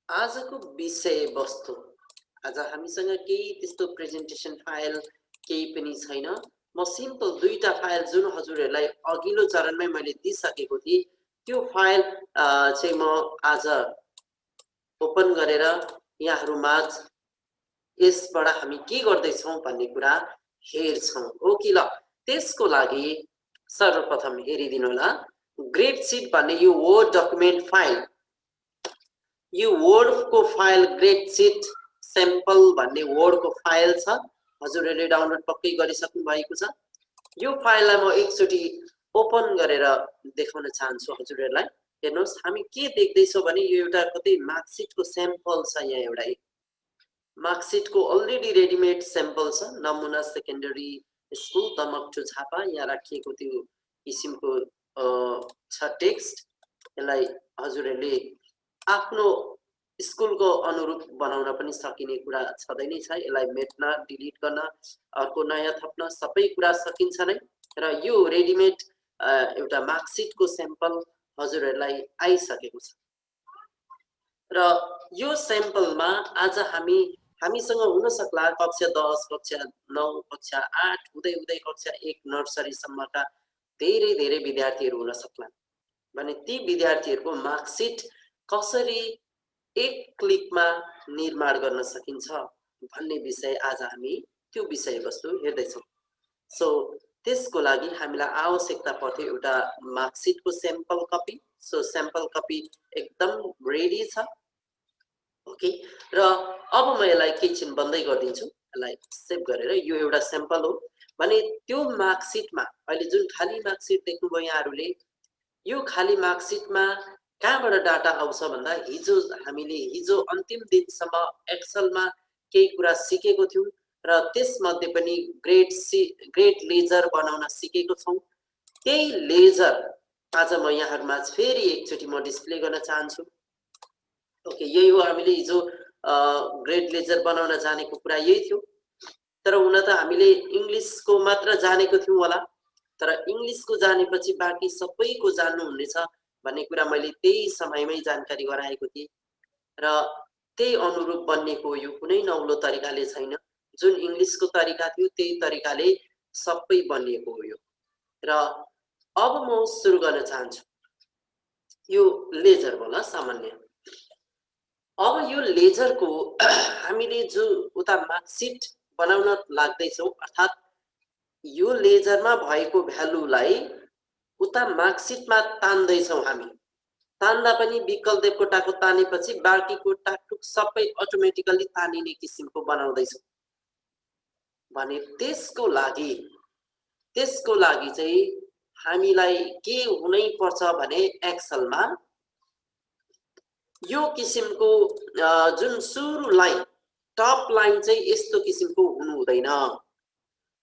आजको विषयवस्तु आज हामीसँग केही त्यस्तो प्रेजेन्टेसन फाइल केही पनि छैन। म सिम्पल दुईटा फाइल जुन हजुरहरूलाई अघिल्लो चरणमै मैले दिइसकेको थिएँ त्यो फाइल चाहिँ म आज ओपन गरेर यहाँहरूमाझ यसबाट हामी के गर्दैछौँ भन्ने कुरा हेर्छौँ हो कि ल। त्यसको लागि सर्वप्रथम हेरिदिनु होला ग्रेड सिट भन्ने यो वर्ड डकुमेन्ट फाइल, यो वर्डको फाइल ग्रेड सिट स्याम्पल भन्ने वर्डको फाइल छ। हजुरहरूले डाउनलोड पक्कै गरिसक्नु भएको छ। यो फाइललाई म एकचोटि ओपन गरेर देखाउन चाहन्छु हजुरहरूलाई। हेर्नुहोस् हामी के देख्दैछौँ भने यो एउटा कतै मार्कसिटको स्याम्पल छ। यहाँ एउटा मार्कसिटको अलरेडी रेडिमेड स्याम्पल छ। नमुना सेकेन्डरी स्कुल दमकटु झापा यहाँ राखिएको त्यो किसिमको छ टेक्स्ट। यसलाई हजुरहरूले आफ्नो स्कुलको अनुरूप बनाउन पनि सकिने कुरा छँदै नै छ। यसलाई मेट्न डिलिट गर्न अर्को नयाँ थप्न सबै कुरा सकिन्छ नै। र यो रेडिमेड एउटा मार्कसिटको स्याम्पल हजुरहरूलाई आइसकेको छ। र यो स्याम्पलमा आज हामीसँग हुन सक्ला कक्षा 10 कक्षा 9 कक्षा 8 हुँदै हुँदै कक्षा 1 नर्सरीसम्मका धेरै विद्यार्थीहरू हुन सक्ला। भने ती विद्यार्थीहरूको मार्कसिट कसरी एक क्लिकमा निर्माण गर्न सकिन्छ भन्ने विषय आज हामी त्यो विषयवस्तु हेर्दैछौँ। सो त्यसको लागि हामीलाई आवश्यकता पर्थ्यो एउटा मार्कसिटको sample copy. So sample copy एकदम रेडी छ। ओके, र अब म यसलाई एकैछिन बन्दै गरिदिन्छु। यसलाई सेभ गरेर यो एउटा स्याम्पल हो भने त्यो मार्कसिटमा अहिले जुन खाली मार्कसिट देख्नुभयो यहाँहरूले, यो खाली मार्कसिटमा कहाँबाट डाटा आउँछ भन्दा हिजो अन्तिम दिनसम्म एक्सेलमा केही कुरा सिकेको थियौँ र त्यसमध्ये पनि ग्रेड लेजर बनाउन सिकेको छौँ। त्यही लेजर आज म यहाँहरूमा फेरि एकचोटि म डिस्प्ले गर्न चाहन्छु। ओके, यही हो हामीले हिजो ग्रेड लेजर बनाउन जानेको कुरा यही थियो। तर हुन त हामीले इङ्ग्लिसको मात्र जानेको थियौँ होला, तर इङ्ग्लिसको जानेपछि बाँकी सबैको जान्नुहुनेछ भन्ने कुरा मैले त्यही समयमै जानकारी गराएको थिएँ। र त्यही अनुरूप बनिएको यो कुनै नौलो तरिकाले छैन। जुन इङ्ग्लिसको तरिका थियो त्यही तरिकाले सबै बनिएको हो यो। र अब म सुरु गर्न चाहन्छु यो लेजर होला सामान्य। अब यो लेजरको हामीले जो उता मार्कसिट बनाउन लाग्दैछौँ, अर्थात् यो लेजरमा भएको भ्यालुलाई उता मार्कसिटमा तान्दैछौँ हामी। तान्दा पनि विकल्प देवकोटाको तानेपछि बाँकीको टाकटुक सबै अटोमेटिकली तानिने किसिमको बनाउँदैछौँ भने त्यसको लागि चाहिँ हामीलाई के हुनै पर्छ भने एक्सेलमा यो किसिमको जुन सुरु लाइन टप लाइन चाहिँ यस्तो किसिमको हुनु हुँदैन।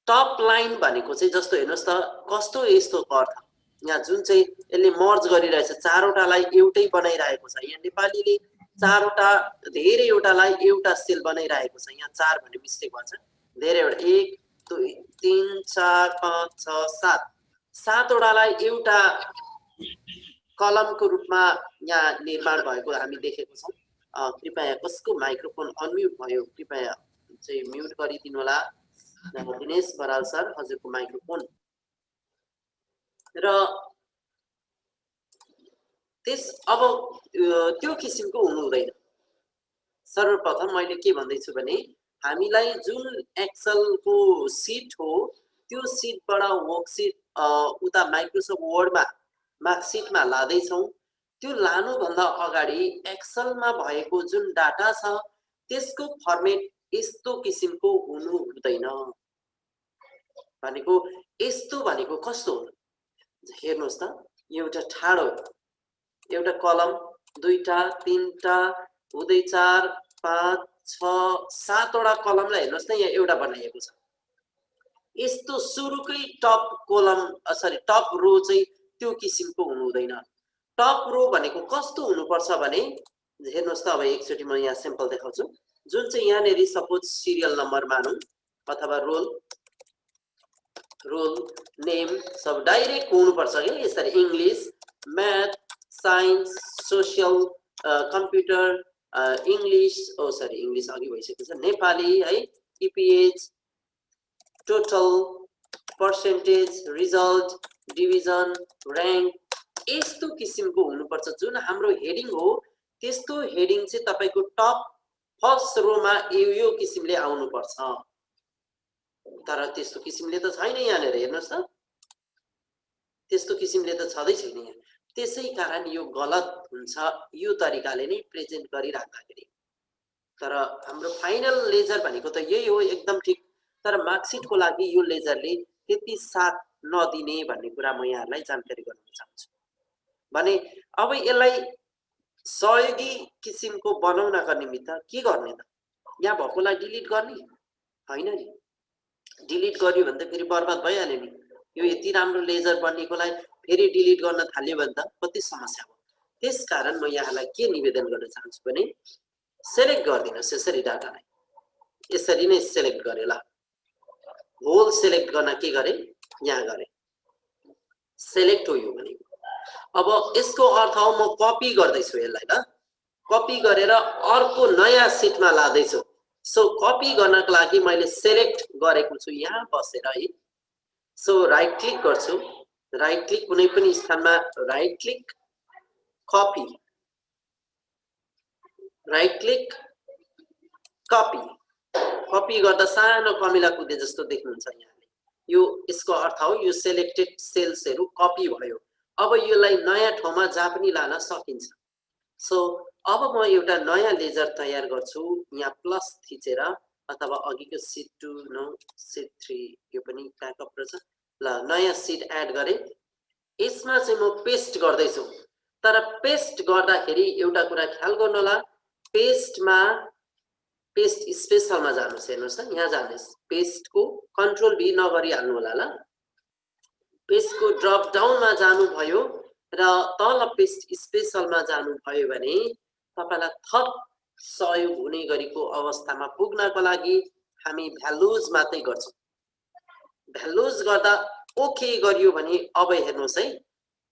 टप लाइन भनेको चाहिँ जस्तो हेर्नुहोस् त कस्तो यस्तो अर्थ, यहाँ जुन चाहिँ यसले मर्ज गरिरहेछ चारवटालाई एउटै बनाइरहेको छ। यहाँ नेपालीले चारवटा धेरैवटालाई एउटा सेल बनाइरहेको छ। यहाँ 4 भन्ने मिस्टेक भन्छ, धेरैवटा 1 2 3 4 5 6 7 सातवटालाई एउटा कलमको रूपमा यहाँ निर्माण भएको हामी देखेको छौँ। कृपया कसको माइक्रोफोन अनम्युट भयो कृपया चाहिँ म्युट गरिदिनु होला। दिनेश बराल सर हजुरको माइक्रोफोन। र अब त्यो किसिमको हुनु हुँदैन। सर्वप्रथम मैले के भन्दैछु भने हामीलाई जुन एक्सेलको सिट हो त्यो सिटबाट वर्कसिट उता माइक्रोसफ्ट वर्डमा मार्कसिटमा लाँदैछौँ। त्यो लानुभन्दा अगाडि एक्सेलमा भएको जुन डाटा छ त्यसको फर्मेट यस्तो किसिमको हुनु हुँदैन। भनेको यस्तो भनेको कस्तो हो हेर्नुहोस् त, एउटा ठाडो एउटा कलम दुईटा तीनटा हुँदै 4 5 6 7वटा कलमलाई हेर्नुहोस् न यहाँ एउटा बनाइएको छ। यस्तो सुरुकै टप कलम टप रो चाहिँ त्यो किसिमको हुनु हुँदैन। टप रो भनेको कस्तो हुनुपर्छ भने हेर्नुहोस् त, अब एकचोटि म यहाँ स्याम्पल देखाउँछु। जुन चाहिँ यहाँनिर सपोज सिरियल नम्बर मानौँ अथवा रोल नेम सब डाइरेक्ट हुनुपर्छ के यसरी English math science social computer English English अघि भइसकेको छ, नेपाली है, इपिएच, total, percentage, result, division, rank, यस्तो किसिमको हुनुपर्छ। जुन हाम्रो हेडिङ हो त्यस्तो हेडिङ चाहिँ तपाईको टप फर्स्ट रोमा यो किसिमले आउनुपर्छ। तर त्यस्तो किसिमले त छैन यहाँनिर, हेर्नुहोस् त, त्यस्तो किसिमले त छँदै छैन यहाँ। त्यसै कारण यो गलत हुन्छ यो तरिकाले नै प्रेजेन्ट गरिराख्दाखेरि। तर हाम्रो फाइनल लेजर भनेको त यही हो, एकदम ठिक। तर मार्कसिटको लागि यो लेजरले त्यति साथ नदिने भन्ने कुरा म यहाँहरूलाई जानकारी गराउन चाहन्छु। भने अब यसलाई सहयोगी किसिमको बनाउनका निमित्त के गर्ने त? यहाँ भएकोलाई डिलिट गर्ने होइन नि। डिलिट गर्यो भने त फेरि बर्बाद भइहाल्यो नि। यो यति राम्रो लेजर बनेकोलाई फेरि डिलिट गर्न थाल्यो भने त कति समस्या हो। त्यसकारण म यहाँलाई के निवेदन गर्न चाहन्छु भने सेलेक्ट गरिदिनुहोस् यसरी डाटालाई, यसरी नै सेलेक्ट गरे। ल होल सेलेक्ट गर्न के गरे, यहाँ गरे, सेलेक्ट हो यो भनेको। अब यसको अर्थ हो म कपी गर्दैछु यसलाई। ल कपी गरेर अर्को नयाँ सिटमा लादैछु। सो कपी गर्नको लागि मैले सेलेक्ट गरेको छु यहाँ बसेर है। सो राइट क्लिक गर्छु, राइट क्लिक कुनै पनि स्थानमा right click, copy, right click, copy. Copy गर्दा सानो कमिला कुदे जस्तो देख्नुहुन्छ यहाँले। यो यसको अर्थ हो यो सेलेक्टेड सेल्सहरू कपी भयो। अब यसलाई नयाँ ठाउँमा जहाँ पनि लान सकिन्छ। सो अब म एउटा नयाँ लेजर तयार गर्छु। यहाँ प्लस थिचेर अथवा अघिको सिट 2 नो सिट 3 यो पनि ब्याकअप रहेछ। ल नयाँ सिट एड गरे। यसमा चाहिँ म पेस्ट गर्दैछु। तर पेस्ट गर्दाखेरि एउटा कुरा ख्याल गर्नु होला, पेस्टमा पेस्ट स्पेसलमा जानुहोस्। हेर्नुहोस् त यहाँ जानुहोस्, पेस्टको कन्ट्रोल भी नगरिहाल्नु होला। ल पेस्टको ड्रप डाउनमा जानुभयो र तल पेस्ट स्पेसलमा जानुभयो भने तपाईलाई थप सहयोग हुने गरेको अवस्थामा पुग्नको लागि हामी भ्यालुज मात्रै गर्छौँ। भ्यालुज गर्दा ओके गरियो भने अब हेर्नुहोस् है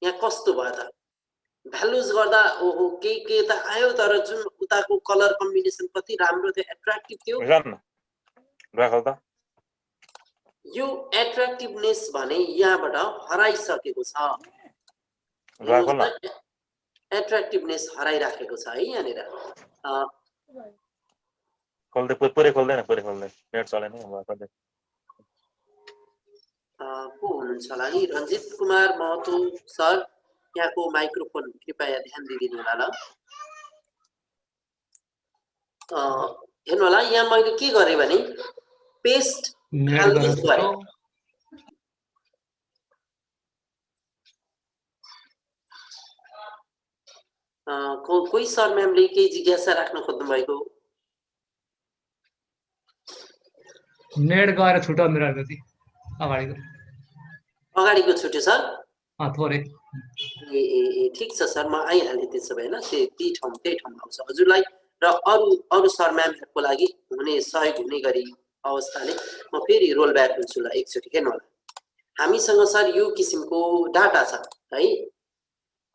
यहाँ कस्तो भयो त। भ्यालुज गर्दा ओहो के त आयो, तर जुन उताको कलर कम्बिनेसन कति राम्रो थियो, एट्र्याक्टिभ थियो। यो एट्र्याक्टिभनेस भने यहाँबाट हराइसकेको छ। एट्र्याक्टिभनेस हराइराखेको छ है यहाँनिर। खोल्दै पुरै खोल्दैन, पुरै खोल्दै नेट चलेन भर्खर। को हुनुहुन्छ होला नि, रञ्जित कुमार महतो सर, यहाँको माइक्रोफोन कृपया ध्यान दिइदिनु होला। ल हेर्नु होला यहाँ मैले के गरेँ भने पेस्ट भ्यालुज गरेँ। कोही सर म्यामले केही जिज्ञासा राख्न खोज्नु भएको? नेट गएर छुट्यो मेरो अलिकति अगाडिको छुट्यो सर? थोरै। ए ठिक छ सर, म आइहालेँ त्यसो भए। ल त्यही ठाउँमा आउँछ हजुरलाई र अरू सर म्यामहरूको लागि हुने सहयोग हुने गरी अवस्थाले म फेरि रोल ब्याक हुन्छु। ल एकचोटि हेर्नु होला, हामीसँग सर यो किसिमको डाटा छ है।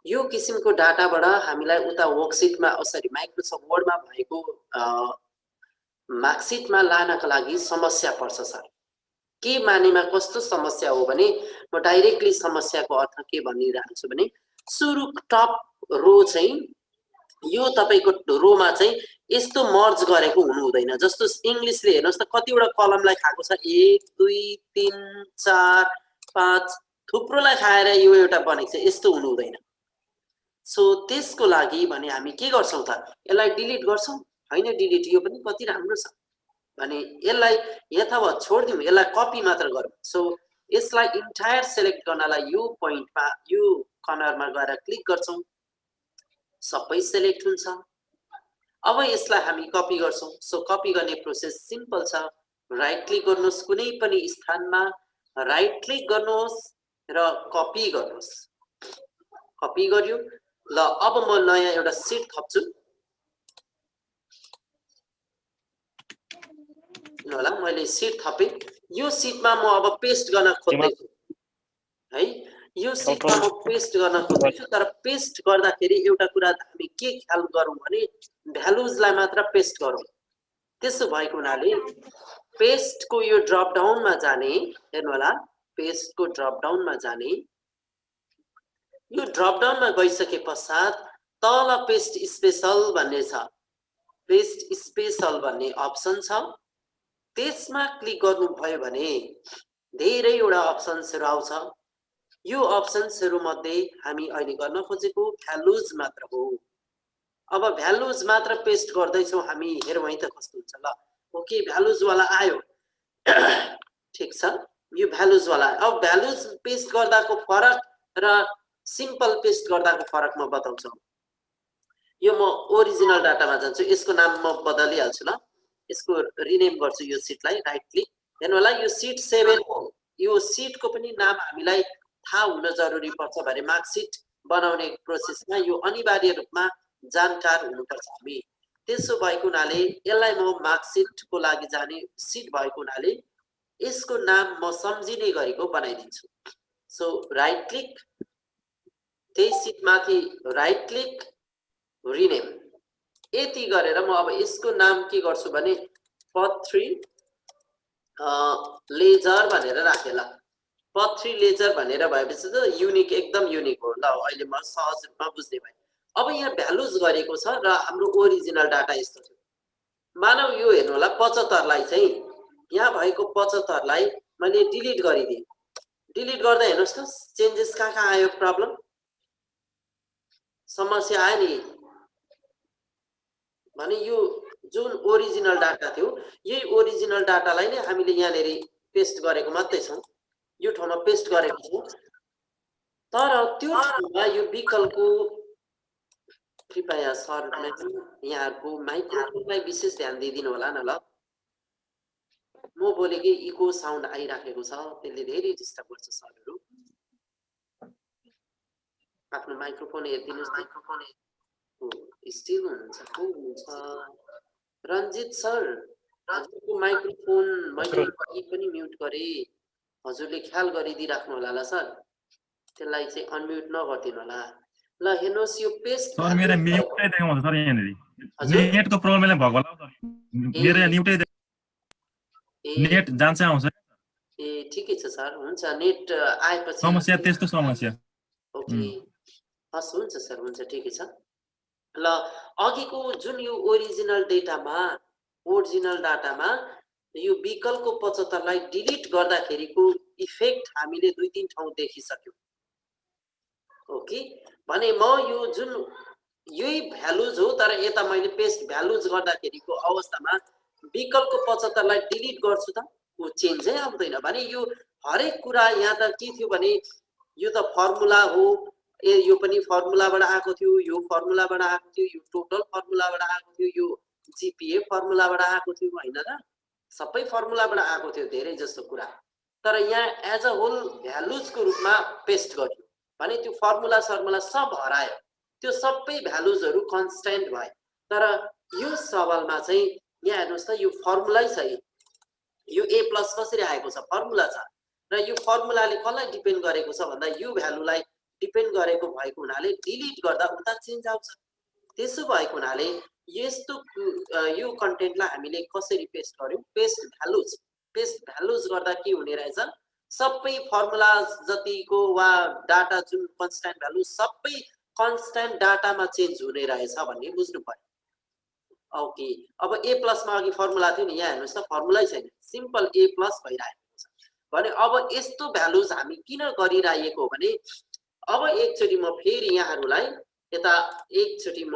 यो किसिमको डाटाबाट हामीलाई उता वर्कसिटमा माइक्रोसफ्ट वर्डमा भएको मार्कसिटमा लानका लागि समस्या पर्छ सर। के मानेमा कस्तो समस्या हो भने म डाइरेक्टली समस्याको अर्थ के भनिरहन्छु भने सुरु टप रो चाहिँ यो तपाईको रोमा चाहिँ यस्तो मर्ज गरेको हुनु हुँदैन। जस्तो इङ्ग्लिसले हेर्नुहोस् त कतिवटा कलमलाई खाएको छ, 1 2 3 4 5 थुप्रोलाई खाएर यो एउटा बनेको छ, यस्तो हुनु हुँदैन। सो त्यसको लागि भने हामी के गर्छौं त, यसलाई डिलिट गर्छौं। हैन डिलिट यो पनि कति राम्रो छ भने यसलाई यथावत छोड्दिउँ, यसलाई कपी मात्र गरौँ। सो यसलाई इन्टायर सेलेक्ट गर्नलाई यो पोइन्टमा यो कर्नरमा गएर क्लिक गर्छौं, सबै सेलेक्ट हुन्छ। अब यसलाई हामी कपी गर्छौं। सो कपी गर्ने प्रोसेस सिम्पल छ। राइट क्लिक गर्नुहोस्, कुनै पनि स्थानमा राइट क्लिक गर्नुहोस् र कपी गर्नुहोस्। कपी गर्यो। ल अब म नयाँ एउटा सिट थप्छु। होला मैले सिट थपे। यो सिटमा म अब पेस्ट गर्न खोज्दैछु है। यो सिटमा म पेस्ट गर्न खोज्दैछु तर पेस्ट गर्दाखेरि एउटा कुरा हामी के ख्याल गरौँ भने भ्यालुजलाई मात्र पेस्ट गरौँ। त्यसो भएको हुनाले पेस्टको यो ड्रप डाउनमा जाने, हेर्नु होला, पेस्टको ड्रप डाउनमा जाने, यो ड्रप डाउनमा गइसके पश्चात तल पेस्ट स्पेशल भन्ने छ, पेस्ट स्पेशल भन्ने अप्सन छ, त्यसमा क्लिक गर्नुभयो भने धेरैवटा अप्सन्सहरू आउँछ। यो अप्सन्सहरू मध्ये हामी अहिले गर्न खोजेको भ्यालुज मात्र हो। अब भ्यालुज मात्र पेस्ट गर्दैछौँ हामी, हेरौँ है त कस्तो हुन्छ। ल ओके, भ्यालुज वाला आयो, ठिक छ, यो भ्यालुज वाला। अब भ्यालुज पेस्ट गर्दाको फरक र सिम्पल पेस्ट गर्दाको फरक म बताउँछु। यो म ओरिजिनल डाटामा जान्छु, यसको नाम म बदलिहाल्छु। ल यसको रिनेम गर्छु यो सिटलाई, राइट क्लिक। हेर्नु होला, यो सिट 7 हो। यो सिटको पनि नाम हामीलाई थाहा हुन जरुरी पर्छ भने मार्कसिट बनाउने प्रोसेसमा यो अनिवार्य रूपमा जानकार हुनुपर्छ हामी। त्यसो भएको हुनाले यसलाई म मार्कसिटको लागि जाने सिट भएको हुनाले यसको नाम म सम्झिने गरेको बनाइदिन्छु। सो राइट क्लिक, त्यही सिटमाथि राइट क्लिक, रिनेम, यति गरेर म अब यसको नाम के गर्छु भने पद3 लेजर भनेर राखेँ। ल पद3 लेजर भनेर भएपछि त युनिक, एकदम युनिक हो। ल अहिले म सहज रूपमा बुझ्ने भएँ। अब यहाँ भ्यालुज गरेको छ र हाम्रो ओरिजिनल डाटा यस्तो छ। मानौ यो हेर्नु होला, 75 लाई चाहिँ यहाँ भएको 75 लाई मैले डिलिट गरिदिएँ। डिलिट गर्दा हेर्नुहोस् त चेन्जेस कहाँ आयो, प्रब्लम, समस्या आयो नि। भने यो जुन ओरिजिनल डाटा थियो, यही ओरिजिनल डाटालाई नै हामीले यहाँनेरि पेस्ट गरेको मात्रै छौँ, यो ठाउँमा पेस्ट गरेको छौँ। तर त्यो ठाउँमा यो विकल्पको, कृपया सरलाई यहाँहरूको माइक्रोफोनलाई विशेष ध्यान दिइदिनु होला न। ल म बोलेकै इको साउन्ड आइराखेको छ, त्यसले धेरै डिस्टर्ब गर्छ। सरहरू आफ्नो माइक्रोफोन हेरिदिनुहोस्। माइक्रोफोन स्टिल हुनुहुन्छ, को हुनुहुन्छ? रञ्जित सर, हजुरको माइक्रोफोन मैले पनि म्युट गरेँ, हजुरले ख्याल गरिदिइराख्नु होला। ल सर, त्यसलाई चाहिँ अनम्युट नगरिदिनु होला। ल हेर्नुहोस्, यो पेस्ट सर मेरो म्युटै देखाउँछ सर, यहाँनेरि नेटको प्रब्लमले भएको होला सर, मेरो यहाँ म्युटै नेट जान्छ आउँछ। ए ठिकै छ सर, हुन्छ, नेट आएपछि समस्या त्यस्तो समस्या। ओके, हस्, हुन्छ सर, हुन्छ, ठिकै छ। ल अघिको जुन यो ओरिजिनल डाटामा यो विकल्पको 75 लाई डिलिट गर्दाखेरिको इफेक्ट हामीले 2-3 ठाउँ देखिसक्यौँ। ओके, भने म यो जुन यही भ्यालुज हो, तर यता मैले पेस्ट भ्यालुज गर्दाखेरिको अवस्थामा विकल्पको 75 लाई डिलिट गर्छु त ऊ चेन्जै आउँदैन। भने यो हरेक कुरा यहाँ त के थियो भने यो त फर्मुला हो, यो पनि फर्मुलाबाट आएको थियो, यो फर्मुलाबाट आएको थियो, यो टोटल फर्मुलाबाट आएको थियो, यो जीपीए फर्मुलाबाट आएको थियो, हैन र? सबै फर्मुलाबाट आएको थियो धेरै जस्तो कुरा। तर यहाँ एज अ होल भ्यालुजको रूपमा पेस्ट गर्यो भने त्यो फर्मुला सर्मुला सब हरायो, त्यो सबै भ्यालुजहरू कन्स्ट्यान्ट भए। तर यो सवालमा चाहिँ यहाँ हेर्नुहोस् त, यो फर्मुलै छ। यो ए प्लस कसरी आएको छ, फर्मुला छ, र यो फर्मुलाले कसलाई डिपेन्ड गरेको छ भन्दा यो भ्यालुलाई डिपेन्ड गरेको भएको हुनाले डिलिट गर्दा उता चेन्ज आउँछ। त्यसो भएको हुनाले यस्तो यो कन्टेन्टलाई हामीले कसरी पेस्ट गर्यौं, पेस्ट भ्यालुज गर्दा के हुने रहेछ, सबै फर्मुला जतिको वा डाटा जुन कन्स्ट्यान्ट भ्यालु सबै कन्स्ट्यान्ट डाटामा चेन्ज हुने रहेछ भन्ने बुझ्नु पर्यो। ओके, अब ए प्लसमा अघि फर्मुला थियो नि, यहाँ हेर्नुहोस् त फर्मुलै छैन, सिम्पल ए प्लस भइरहेको छ। भने अब यस्तो भ्यालुज हामी किन गरिरहेको हो भने अब एकचोटि म फेरि यहाँहरूलाई यता एकचोटि म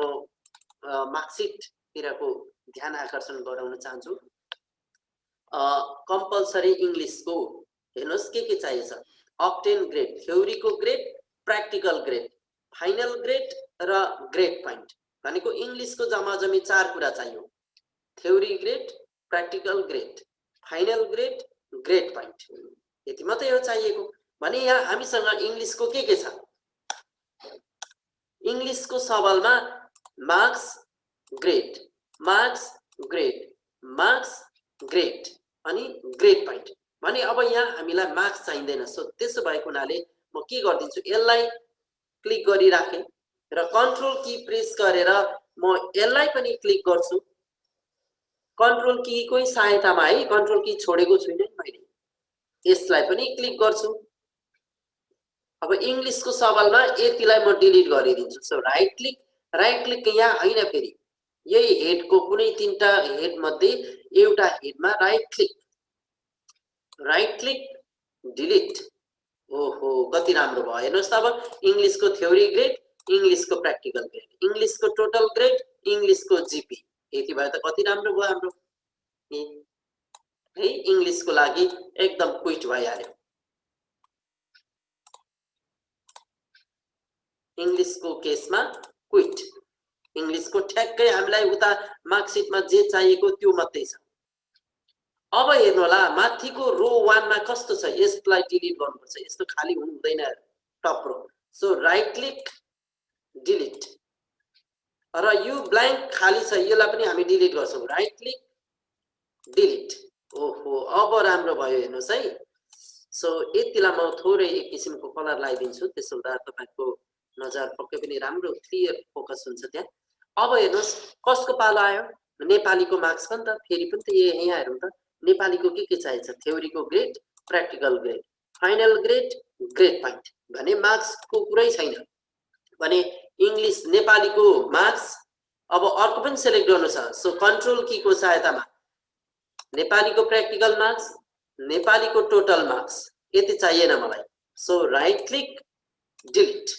मार्कसिटतिरको ध्यान आकर्षण गराउन चाहन्छु। कम्पलसरी इङ्ग्लिसको हेर्नुहोस् के चाहिन्छ, अब्टेन ग्रेड, थ्योरीको grade, practical grade, final grade र ग्रेड पोइन्ट। भनेको इङ्ग्लिसको जम्माजम्मी 4 कुरा चाहियो, theory grade, practical grade, final grade, grade point, यति मात्रै हो चाहिएको। भने यहाँ हामीसँग इङ्ग्लिसको के छ, इङ्ग्लिसको सवालमा marks grade, marks grade, marks grade अनि ग्रेड पोइन्ट। भने अब यहाँ हामीलाई मार्क्स चाहिँदैन, सो त्यसो भएको हुनाले म के गर्दिन्छु यसलाई क्लिक गरिराखे र कन्ट्रोल की प्रेस गरेर म यसलाई पनि क्लिक गर्छु कन्ट्रोल की को सहायतामा है कन्ट्रोल की छोडेको छुइनँ मैले यसलाई पनि क्लिक गर्छु अब इंग्लिशको सवालमा यतिलाई म डिलिट गरिदिन्छु सो राइट क्लिक यहाँ हैन फेरि यही हेडको कुनै तीनटा हेड मध्ये एउटा हेडमा राइट क्लिक डिलिट ओहो कति राम्रो भयो हेर्नुस् त अब इंग्लिशको थ्योरी ग्रेड इंग्लिशको प्र्याक्टिकल ग्रेड इंग्लिशको टोटल ग्रेड इंग्लिशको जीपी यति भयो त कति राम्रो भयो हाम्रो है इंग्लिशको लागि एकदम क्विट भइहाल्यो इंग्लिशको केसमा क्विट इंग्लिशको ठ्याक्कै हामीलाई उता मार्कसिटमा जे चाहिएको त्यो मात्रै छ अब हेर्नु होला माथिको रो 1 मा कस्तो छ यसलाई डिलिट गर्नुपर्छ यस्तो खाली हुनु हुँदैन टप रो सो राइट क्लिक डिलिट र यो ब्ल्याङ्क खाली छ यसलाई पनि हामी डिलिट गर्छौं राइट क्लिक डिलिट ओहो अब राम्रो भयो हेर्नुस् है सो यतिलाई म थोरै एक किसिमको कलर लगाइदिन्छु त्यसो हुँदा तपाईको नजर पक्कै पनि राम्रो क्लियर फोकस हुन्छ त्यहाँ अब हेर्नुस् कसको पालो आयो नेपालीको मार्क्स पनि त फेरि पनि त यहाँ हेरौँ त नेपालीको के चाहिन्छ थ्योरीको grade practical grade final grade point भने मार्क्सको कुरै छैन भने इंग्लिश नेपालीको मार्क्स अब अर्को पनि सिलेक्ट गर्नु छ सो कन्ट्रोल की को सहायतामा नेपालीको प्र्याक्टिकल मार्क्स नेपालीको टोटल मार्क्स यति चाहिएन मलाई सो राइट क्लिक डिलिट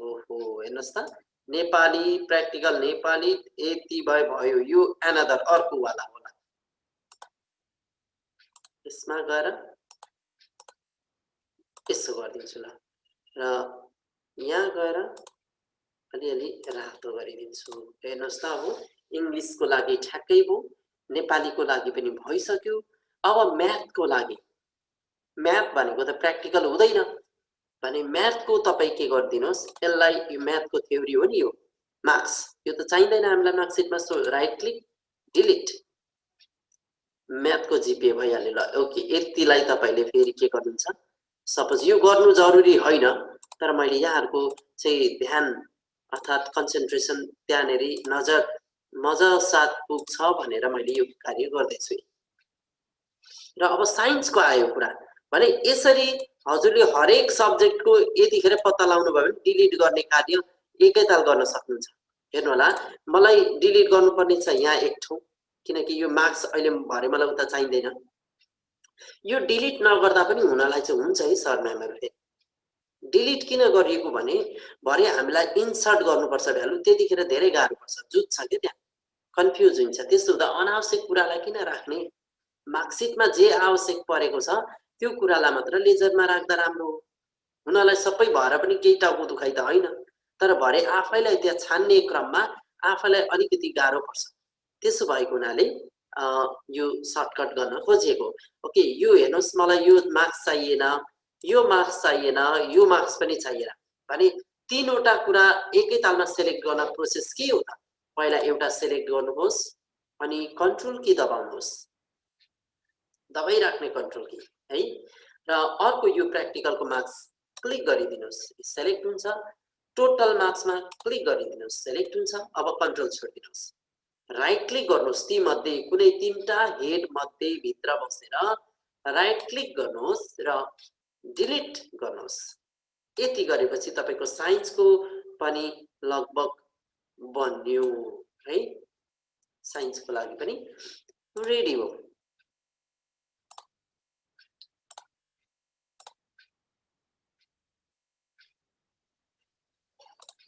ओहो हेर्नुस् त नेपाली प्र्याक्टिकल नेपाली यति भयो यो अनदर अर्को वाला होला यसमा गएर यसो गरिदिन्छु ल र यहाँ गएर अलिअलि रातो गरिदिन्छु हेर्नुस् त अब इंग्लिशको लागि ठ्याक्कै भयो नेपालीको लागि पनि भइसक्यो अब म्याथको लागि म्याथ भनेको त प्र्याक्टिकल हुँदैन भने म्याथको तपाई के गर्दिनुस् यसलाई यो म्याथको थ्योरी हो नि यो मार्क्स यो त चाहिँदैन हामीलाई मार्कसिटमा so right click delete म्याथको GPA भइहाल्यो ल ओके यतिलाई तपाईले फेरि के गर्नुहुन्छ सपोज यो गर्नु जरुरी हैन तर मैले यहाँहरुको चाहिँ ध्यान अर्थात कन्सन्ट्रेसन त्यहाँनेरि नजर मजा साथ पुग्छ भनेर मैले यो कार्य गर्दैछु र अब साइन्सको आयो कुरा भने यसरी हजुरले हरेक सब्जेक्टको यतिखेर पत्ता लगाउनु भयो भने डिलिट गर्ने कार्य एकैताल गर्न सक्नुहुन्छ हेर्नु होला मलाई डिलिट गर्नुपर्ने छ यहाँ एक ठाउँ किनकि यो मार्क्स अहिले भरे मलाई उता चाहिँदैन यो डिलिट नगर्दा पनि हुनलाई चाहिँ हुन्छ है सर म्यामहरुले डिलिट किन गरिएको भने भरे हामीलाई इन्सर्ट गर्नुपर्छ भ्यालु त्यतिखेर धेरै गाह्रो पर्छ जुत्छ के त्यहाँ कन्फ्युज हुन्छ त्यस्तो हुँदा अनावश्यक कुरालाई किन राख्ने मार्कसिटमा जे आवश्यक परेको छ त्यो कुरालाई मात्र लेजरमा राख्दा राम्रो हो हुनलाई सबै भएर पनि केही टाउको दुखाइ त हैन तर भरे आफैलाई त्यहाँ छान्ने क्रममा आफैलाई अलिकति गाह्रो पर्छ त्यसो भएको हुनाले यो सर्टकट गर्न खोजेको ओके यो हेर्नुस् मलाई यो मार्क्स चाहिएन यो मार्क्स चाहिएन यो मार्क्स पनि चाहिएन भने तीनवटा कुरा एकैतालमा सिलेक्ट गर्न प्रोसेस के हो त पहिला एउटा सिलेक्ट गर्नुहोस् अनि कन्ट्रोल की दबाउनुहोस् दबाई राख्ने कन्ट्रोल की है र अर्को यो प्र्याक्टिकलको मार्क्स क्लिक गरिदिनुस् सिलेक्ट हुन्छ टोटल मार्क्समा क्लिक गरिदिनुस् सिलेक्ट हुन्छ अब कन्ट्रोल छोडिदिनुस् राइट क्लिक गर्नुहोस् ती मध्ये कुनै तीनटा हेड मध्ये भित्र बसेर राइट क्लिक गर्नुहोस् र डिलिट गर्नुहोस् यति गरेपछि तपाईको साइन्सको पनि लगभग बन्यो है साइन्सको लागि पनि रेडी हो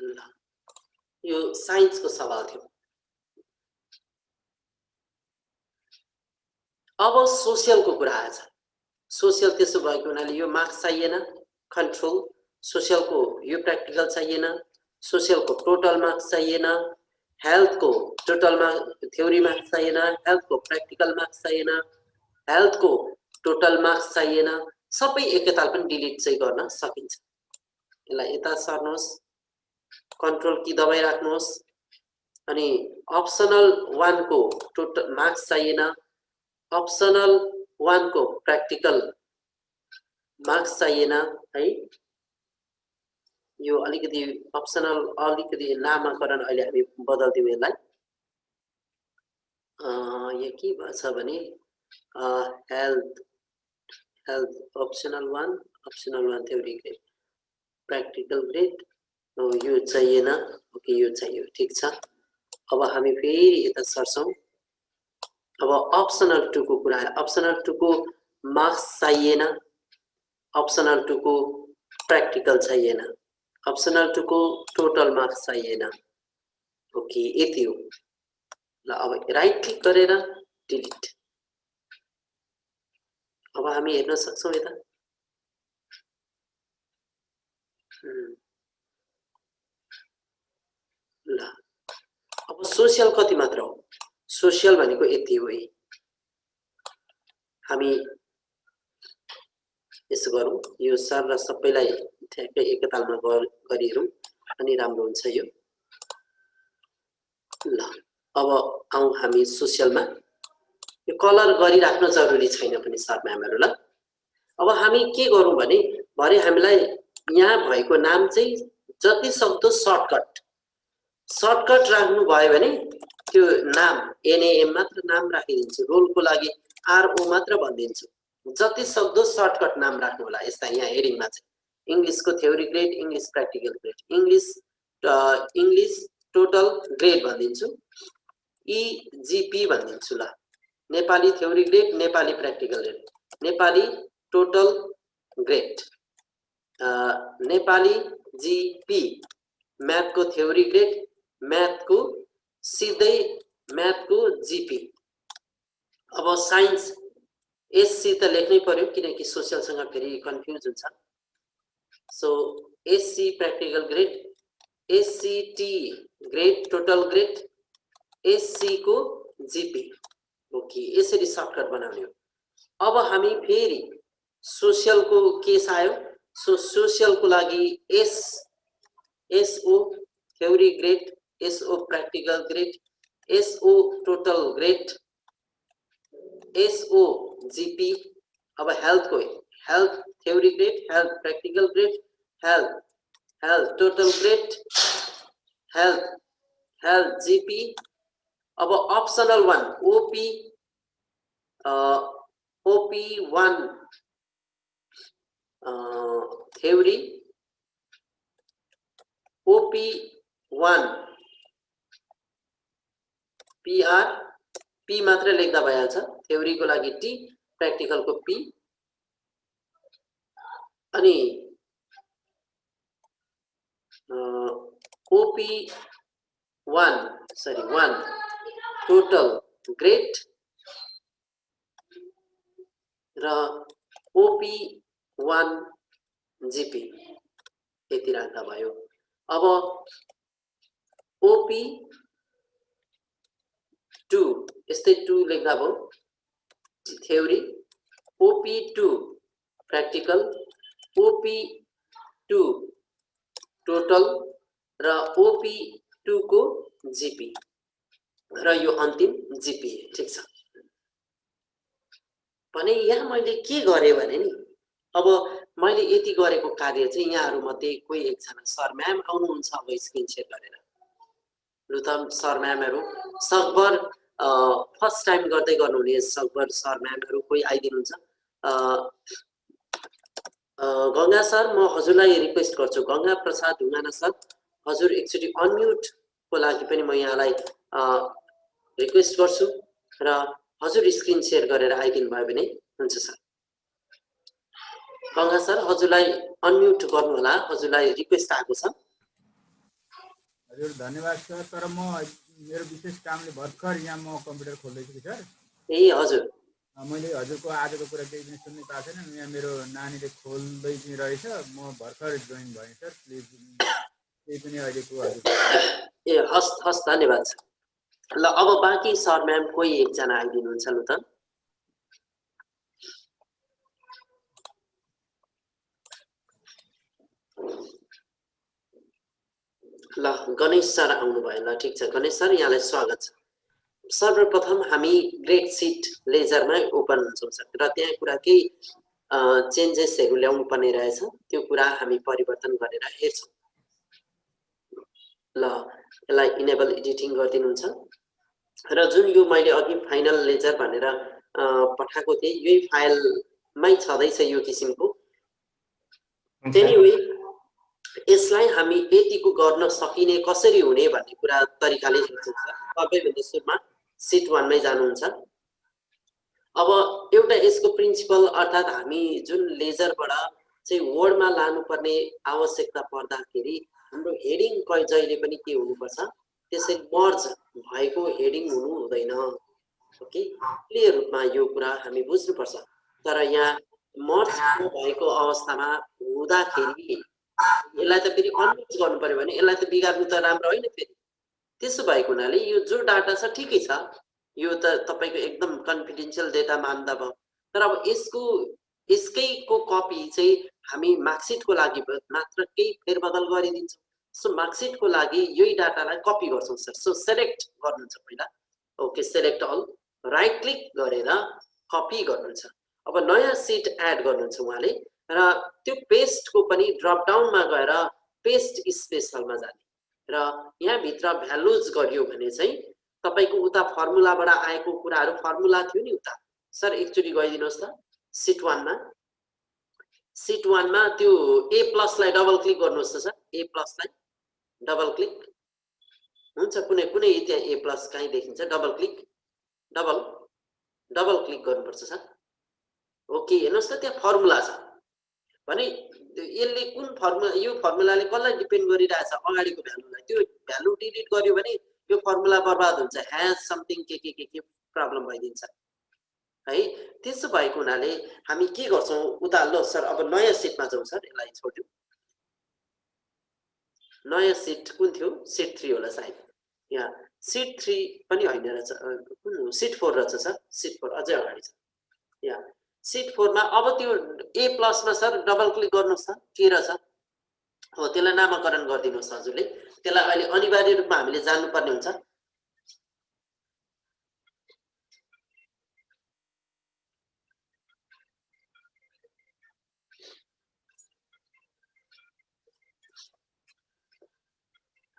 ल यो साइन्सको सवाल थियो अब सोशलको कुरा आछ सोशल त्यसो भएको हुनाले यो मार्क्स चाहिएन कन्ट्रोल सोशलको यो प्र्याक्टिकल चाहिएन सोशलको टोटल मार्क्स चाहिएन हेल्थको टोटल मार्क्स थ्योरी मार्क्स चाहिएन हेल्थको प्र्याक्टिकल मार्क्स चाहिएन हेल्थको टोटल मार्क्स चाहिएन सबै एकैताल पनि डिलिट चाहिँ गर्न सकिन्छ यसलाई यता सर्नुहोस् कन्ट्रोल की दबाई राख्नुहोस् अनि अप्सनल 1 को टोटल मार्क्स चाहिएन अप्सनल 1 को प्र्याक्टिकल मार्क्स चाहिएन है। यो अलिकति अप्सनल अलिकति नामकरण अहिले हामी बदल्दियौँ यसलाई। यो के भन्छ भने health optional 1 theory grade practical grade यो चाहिएन। ओके यो चाहियो ठीक छ। अब हामी फेरि यता सर्छौँ। अब अप्सनल 2 को कुरा आयो। अप्सनल 2 को मार्क्स चाहिएन। अप्सनल 2 को प्र्याक्टिकल चाहिएन। अप्सनल 2 को टोटल मार्क्स चाहिएन। ओके यति हो। ल अब राइट क्लिक गरेर डिलिट। अब हामी हेर्न सक्छौँ यता। ल अब सोशल कति मात्र हो? सोशल भनेको यति हो है। हामी यसो गरौँ, यो सर र सबैलाई ठ्याक्कै एकतालमा गरिहेरौँ अनि राम्रो हुन्छ यो। ल अब आउँ हामी सोशलमा। यो कलर गरिराख्न जरुरी छैन पनि सर म्यामहरु। ल अब हामी के गरौँ भने भरे हामीलाई यहाँ भएको नाम चाहिँ जति सक्दो सर्टकट राख्नु भयो भने त्यो नाम एनएएम मात्र नाम राखिदिन्छु। रोलको लागि आरओ मात्र भनिदिन्छु। जति सक्दो सर्टकट नाम राख्नु होला। यस्ता यहाँ हेडिङमा चाहिँ इंग्लिशको theory grade, English practical grade, English total grade भनिदिन्छु, इजिपी भनिदिन्छु। ल Nepali theory grade, Nepali practical grade, Nepali total grade, Nepali GP, म्याथको थ्योरी ग्रेड, म्याथको सिधै म्याथको जीपी। अब साइन्स एससी त लेख्नै पर्यो किनकि सोशलसँग फेरि कन्फ्युज हुन्छ। So SC practical grade, SCT grade total grade, SC को जीपी। ओके यसरी सर्टकट बनाउने हो। अब हामी फेरि सोशल को केस आयो। सो सोशल को लागि SO theory grade, SO practical grade, SO total grade, SO GP. अब हेल्थ को health theory grade, health practical grade, health total grade, health GP. अब optional 1 OP one theory, OP one PR, P मात्र लेख्दा भइहाल्छ। Theory को लागि टी, प्र्याक्टिकल को P. अनि ओपी1 टोटल ग्रेड र ओपी1 जीपी यति राख्दा भयो। अब ओपी2 यस्तै 2 लेख्दा भयो थ्योरी, ओपी2 प्र्याक्टिकल, ओपी2 टोटल र ओपी2 को जीपी र यो अन्तिम जीपी। ठीक छ भने यहाँ मैले के गरे भने नि अब मैले यति गरेको कार्य चाहिँ यहाँहरु मध्ये कोही एकजना सर म्याम आउनुहुन्छ। अब स्क्रिन शेयर गरेर लु त सर म्यामहरु सकभर फर्स्ट टाइम गर्दै गर्नुहुने सकभर सर म्यामहरु कोही आइदिनुहुन्छ। गंगा सर म हजुरलाई रिक्वेस्ट गर्छु, गंगा प्रसाद ढुङ्गाना सर हजुर एकचोटी अनम्युट को लागि पनि म यहाँलाई रिक्वेस्ट गर्छु र हजुर स्क्रिन शेयर गरेर आइदिनु भयो भने हुन्छ सर। गंगा सर हजुरलाई अनम्युट गर्नु होला, हजुरलाई रिक्वेस्ट आएको छ। हजुर धन्यवाद सर। तर म मेरो विशेष कामले भर्खर यहाँ म कम्प्युटर खोल्दै छु सर। ए हजुर मैले हजुरको आजको कुरा केही पनि सुन्नै पाएको छैन। यहाँ मेरो नानीले खोल्दै पनि रहेछ, म भर्खर जोइन भएँ सर। प्लिज केही पनि अहिलेको हजुर ए हस् धन्यवाद सर। ल अब बाँकी सर म्याम कोही एकजना आइदिनुहुन्छ लु त। ल गणेश सर आउनु भयो। ल ठीक छ गणेश सर यहाँलाई स्वागत छ। सर्वप्रथम हामी ग्रेड सिट लेजरमा ओपन हुन्छौँ सर र त्यहाँ कुरा केही चेन्जेसहरू ल्याउनु पर्ने रहेछ, त्यो कुरा हामी परिवर्तन गरेर हेर्छौँ। ल यसलाई इनेबल एडिटिङ गरिदिनुहुन्छ र जुन यो मैले अघि फाइनल लेजर भनेर पठाएको थिएँ यही फाइलमै छँदैछ यो किसिमको। एनीवे यसलाई हामी यतिको गर्न सकिने कसरी हुने भन्ने कुरा तरिकाले हेर्छौँ। सबैभन्दा सुरुमा सिट 1 मै जानुहुन्छ। अब एउटा यसको प्रिन्सिपल अर्थात् हामी जुन लेजरबाट चाहिँ वर्डमा लानुपर्ने आवश्यकता पर्दाखेरि हाम्रो हेडिङ जहिले पनि के हुनुपर्छ, त्यसै मर्ज भएको हेडिङ हुनु हुँदैन। ओके, क्लियर रूपमा यो कुरा हामी बुझ्नुपर्छ। तर यहाँ मर्ज भएको अवस्थामा हुँदाखेरि यसलाई त फेरि अनमर्ज गर्नु पर्यो भने यसलाई त बिगार्नु त राम्रो होइन फेरि। त्यसो भएको हुनाले यो जो डाटा छ ठिकै छ, यो त तपाईको एकदम कन्फिडेन्शियल डेटा मान्दा भयो। तर अब यसकैको कपी चाहिँ हामी मार्कसिटको लागि मात्र केही फेरबदल गरिदिन्छौँ। सो मार्कसिटको लागि यही डाटालाई कपी गर्छौँ सर। सो सेलेक्ट गर्नुहुन्छ पहिला, okay select all, right click गरेर कपी गर्नुहुन्छ। अब नयाँ सिट एड गर्नुहुन्छ उहाँले र त्यो पेस्टको पनि ड्रप डाउनमा गएर पेस्ट स्पेसलमा जाने र यहाँ भित्र भ्यालुज गरियो भने चाहिँ तपाईको उता फर्मुलाबाट आएको कुराहरू फर्मुला थियो नि उता सर, एकचोटि गइदिनुहोस् त सिट 1 मा। सिट 1 मा त्यो ए प्लसलाई डबल क्लिक गर्नुहोस् त सर। ए प्लसलाई डबल क्लिक हुन्छ, कुनै कुनै त्यहाँ ए प्लस कहीँ देखिन्छ, डबल क्लिक डबल क्लिक गर्नुपर्छ सर। ओके, हेर्नुहोस् त त्यहाँ फर्मुला छ भने यसले कुन फर्मुला, यो फर्मुलाले कसलाई डिपेन्ड गरिरहेछ, अगाडिको भ्यालुलाई। त्यो भ्यालु डिलिट गर्यो भने यो फर्मुला बर्बाद हुन्छ, ह्याज समथिङ के प्रब्लम भइदिन्छ है। त्यसो भएको हुनाले हामी के गर्छौँ उता, ल सर अब नयाँ सिटमा जाउँ सर। यसलाई छोड्यौँ, नयाँ सिट कुन थियो, सिट 3 होला सायद। यहाँ सिट 3 पनि होइन रहेछ, कुन हो, सिट 4 रहेछ सर। सिट 4 अझै अगाडि छ। यहाँ सिट 4 मा अब त्यो ए प्लसमा सर डबल क्लिक गर्नुहोस् त, के रहेछ हो त्यसलाई नामाकरण गरिदिनुहोस् हजुरले। त्यसलाई अहिले अनिवार्य रूपमा हामीले जान्नुपर्ने हुन्छ।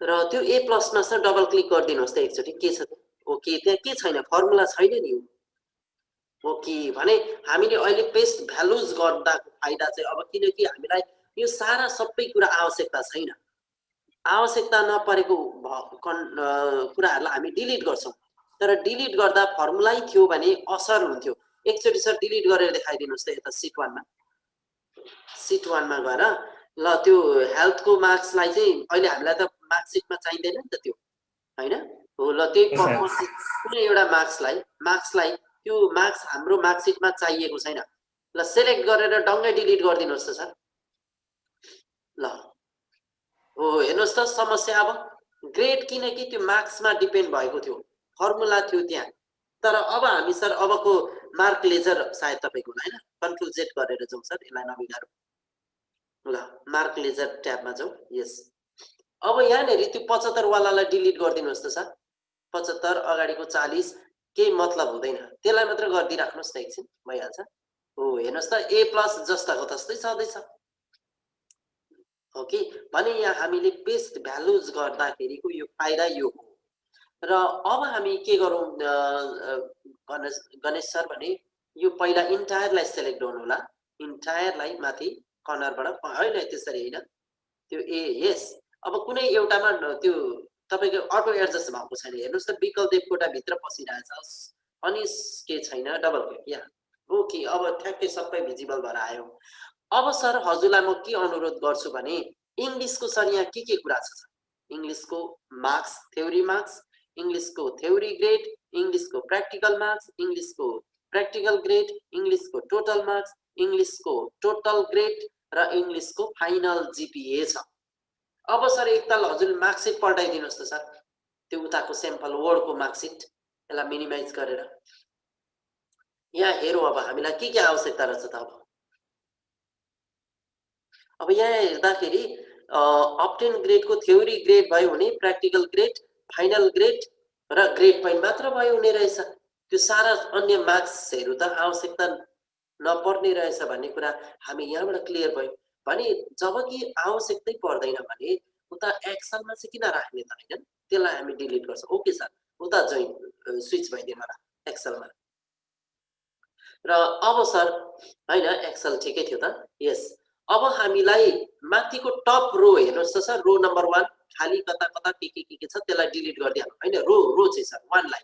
र त्यो ए प्लसमा सर डबल क्लिक गरिदिनुहोस् त एकचोटि। के छ त, ओके त्यहाँ के छैन, फर्मुला छैन नि। ओके भने हामीले अहिले पेस्ट भ्यालुज गर्दाको फाइदा चाहिँ अब, किनकि हामीलाई यो सारा सबै कुरा आवश्यकता छैन, आवश्यकता नपरेको कुराहरूलाई हामी डिलिट गर्छौँ। तर डिलिट गर्दा फर्मुलै थियो भने असर हुन्थ्यो। एकचोटि सर डिलिट गरेर देखाइदिनुहोस् त यता सिट 1 मा। सिट 1 मा गएर ल त्यो हेल्थको मार्क्सलाई चाहिँ अहिले हामीलाई त मार्कसिटमा चाहिँदैन नि त त्यो हैन हो। ल त्यही कुनै एउटा मार्क्सलाई त्यो मार्क्स हाम्रो मार्कसिटमा चाहिएको छैन। ल सेलेक्ट गरेर डङ्गै डिलिट गरिदिनुहोस् त सर। ल हो हेर्नुहोस् त समस्या। अब ग्रेड किनकि त्यो मार्क्समा डिपेन्ड भएको थियो, फर्मुला थियो त्यहाँ। तर अब हामी सर अबको मार्क लेजर सायद तपाईको हैन, कन्ट्रोल जेड गरेर जाउँ सर, यसलाई नबिगारौँ। ल मार्क लेजर ट्याबमा जाउँ। यस, अब यहाँनेरि त्यो 75 वालालाई डिलिट गरिदिनुहोस् त सर। 75 अगाडिको 40 केही मतलब हुँदैन, त्यसलाई मात्र गरिदिराख्नुहोस् त एकछिन, भइहाल्छ। हो हेर्नुहोस् त ए प्लस जस्ताको तस्तै छँदैछ। ओके भने यहाँ हामीले पेस्ट भ्यालुज गर्दाखेरिको यो फाइदा यो हो। र अब हामी के गरौँ गणेश सर भने यो पहिला इन्टायरलाई सेलेक्ट गर्नु होला। इन्टायरलाई माथि कर्नरबाट होइन, त्यसरी होइन त्यो ए यस। अब कुनै एउटामा त्यो तपाईको अटो एडजस्ट भएको छैन, हेर्नुहोस् त विकल्प देवकोटा भित्र पसिरहेछ अनि के छैन, डबल क्लिक यहाँ। ओके अब ठ्याक्कै सबै भिजिबल भएर आयो। अब सर हजुरलाई म के अनुरोध गर्छु भने इङ्ग्लिसको सर यहाँ के कुरा छ, इङ्ग्लिसको मार्क्स, थ्योरी मार्क्स, इङ्ग्लिसको थ्योरी ग्रेड, इङ्ग्लिसको प्र्याक्टिकल मार्क्स, इङ्ग्लिसको प्र्याक्टिकल ग्रेड, इङ्ग्लिसको टोटल मार्क्स, इङ्ग्लिसको टोटल ग्रेड र इङ्ग्लिसको फाइनल जिपिए छ। अब सर एकताल हजुर मार्कसिट पल्टाइदिनुहोस् त सर, त्यो उताको स्याम्पल वर्डको मार्कसिट। यसलाई मिनिमाइज गरेर यहाँ हेरौँ अब हामीलाई के आवश्यकता रहेछ त। अब यहाँ हेर्दाखेरि अब्टेन ग्रेडको थ्योरी ग्रेड भयो भने प्र्याक्टिकल ग्रेड, फाइनल ग्रेड र ग्रेड पोइन्ट मात्र भयो हुने रहेछ। त्यो सारा अन्य मार्क्सहरू त आवश्यकता नपर्ने रहेछ भन्ने कुरा हामी यहाँबाट क्लियर भयो भने जब कि आवश्यकतै पर्दैन भने उता एक्सलमा चाहिँ किन राख्ने त हैन त्यसलाई हामी डिलिट गर्छौं ओके सर उता जोइन स्विच भइदिनु होला एक्सलमा र अब सर हैन एक्सल ठिकै थियो त यस अब हामीलाई माथिको टप रो हेर्नुस् त सर रो नम्बर 1 खाली कता कता के छ त्यसलाई डिलिट गरिदिहाल्नु हैन रो चाहिँ सर 1 लाई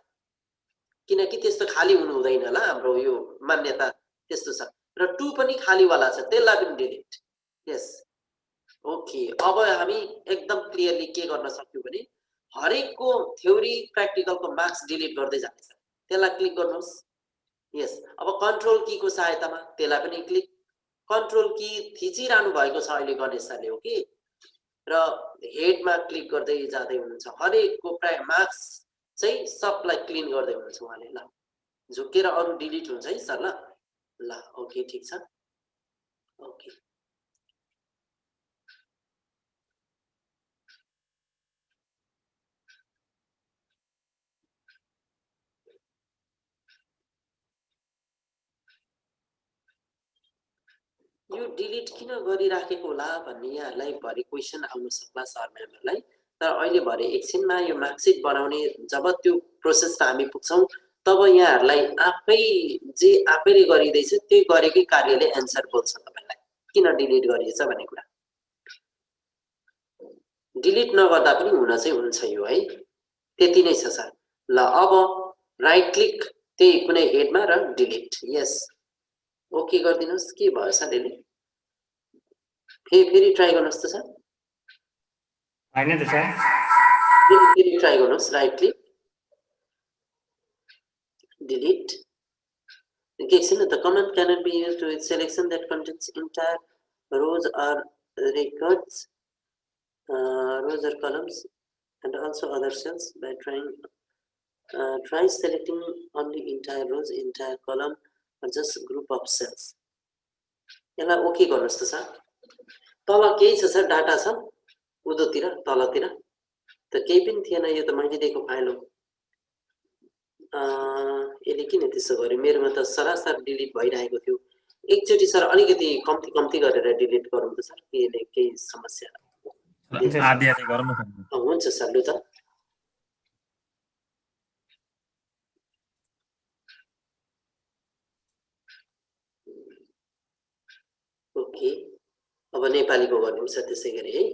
किनकि त्यस्तो खाली हुनु हुँदैन होला हाम्रो यो मान्यता त्यस्तो छ र 2 पनि खाली वाला छ त्यसलाई पनि डिलिट यस ओके अब हामी एकदम क्लियरली के गर्न सक्यौ भने हरेकको थ्योरी प्र्याक्टिकलको मार्क्स डिलिट गर्दै जानेछ त्यसलाई क्लिक गर्नुहोस् यस अब कन्ट्रोल की को सहायतामा त्यसलाई पनि क्लिक कन्ट्रोल की थिचिरहनु भएको छ अहिले गणेश सरले हो कि र हेडमा क्लिक गर्दै जाँदै हुनुहुन्छ हरेकको मार्क्स चाहिँ सबलाई क्लिन गर्दै हुनुहुन्छ उहाँले ल झुकेर अरु डिलिट हुन्छ है सर ल ओके ठीक छ ओके यो डिलिट किन गरिराखेको होला भन्ने यहाँहरूलाई भरे क्वेसन आउन सक्ला सर म्यामहरूलाई तर अहिले भरे एकछिनमा यो मार्कसिट बनाउने जब त्यो प्रोसेसमा हामी पुग्छौँ तब यहाँहरूलाई आफैले गरिँदैछ त्यो गरेकै कार्यले एन्सर बोल्छ तपाईलाई किन डिलिट गरिएछ भन्ने कुरा डिलिट नगर्दा पनि हुन चाहिँ हुन्छ यो है त्यति नै छ सर ल अब राइट क्लिक त्यही कुनै हेडमा र डिलिट यस ओके गरिदिनुस् के भयो सरले फेरि ट्राई गर्नुस् त सर हैन त सर फेरि ट्राई गर्नुस् right click delete okay so the comment cannot be used with selection that contains entire rows or records rows or columns and also other cells by try selecting only entire rows entire column or just group of cells यसलाई okay गर्नुस् त sir तल केही छ sir data छ उदोतिर तलतिर त केही पनि थिएन यो त मैले दिएको फाइल हो यसले किन त्यसो गर्यो मेरोमा त सरासर डिलिट भइरहेको थियो एकचोटी सर अलिकति कम्ती गरेर डिलिट गरौँ त सर केले केही समस्या आदि गरौँ न हुन्छ सर लु त ओके अब नेपालीको गर्नु छ त्यसै गरी है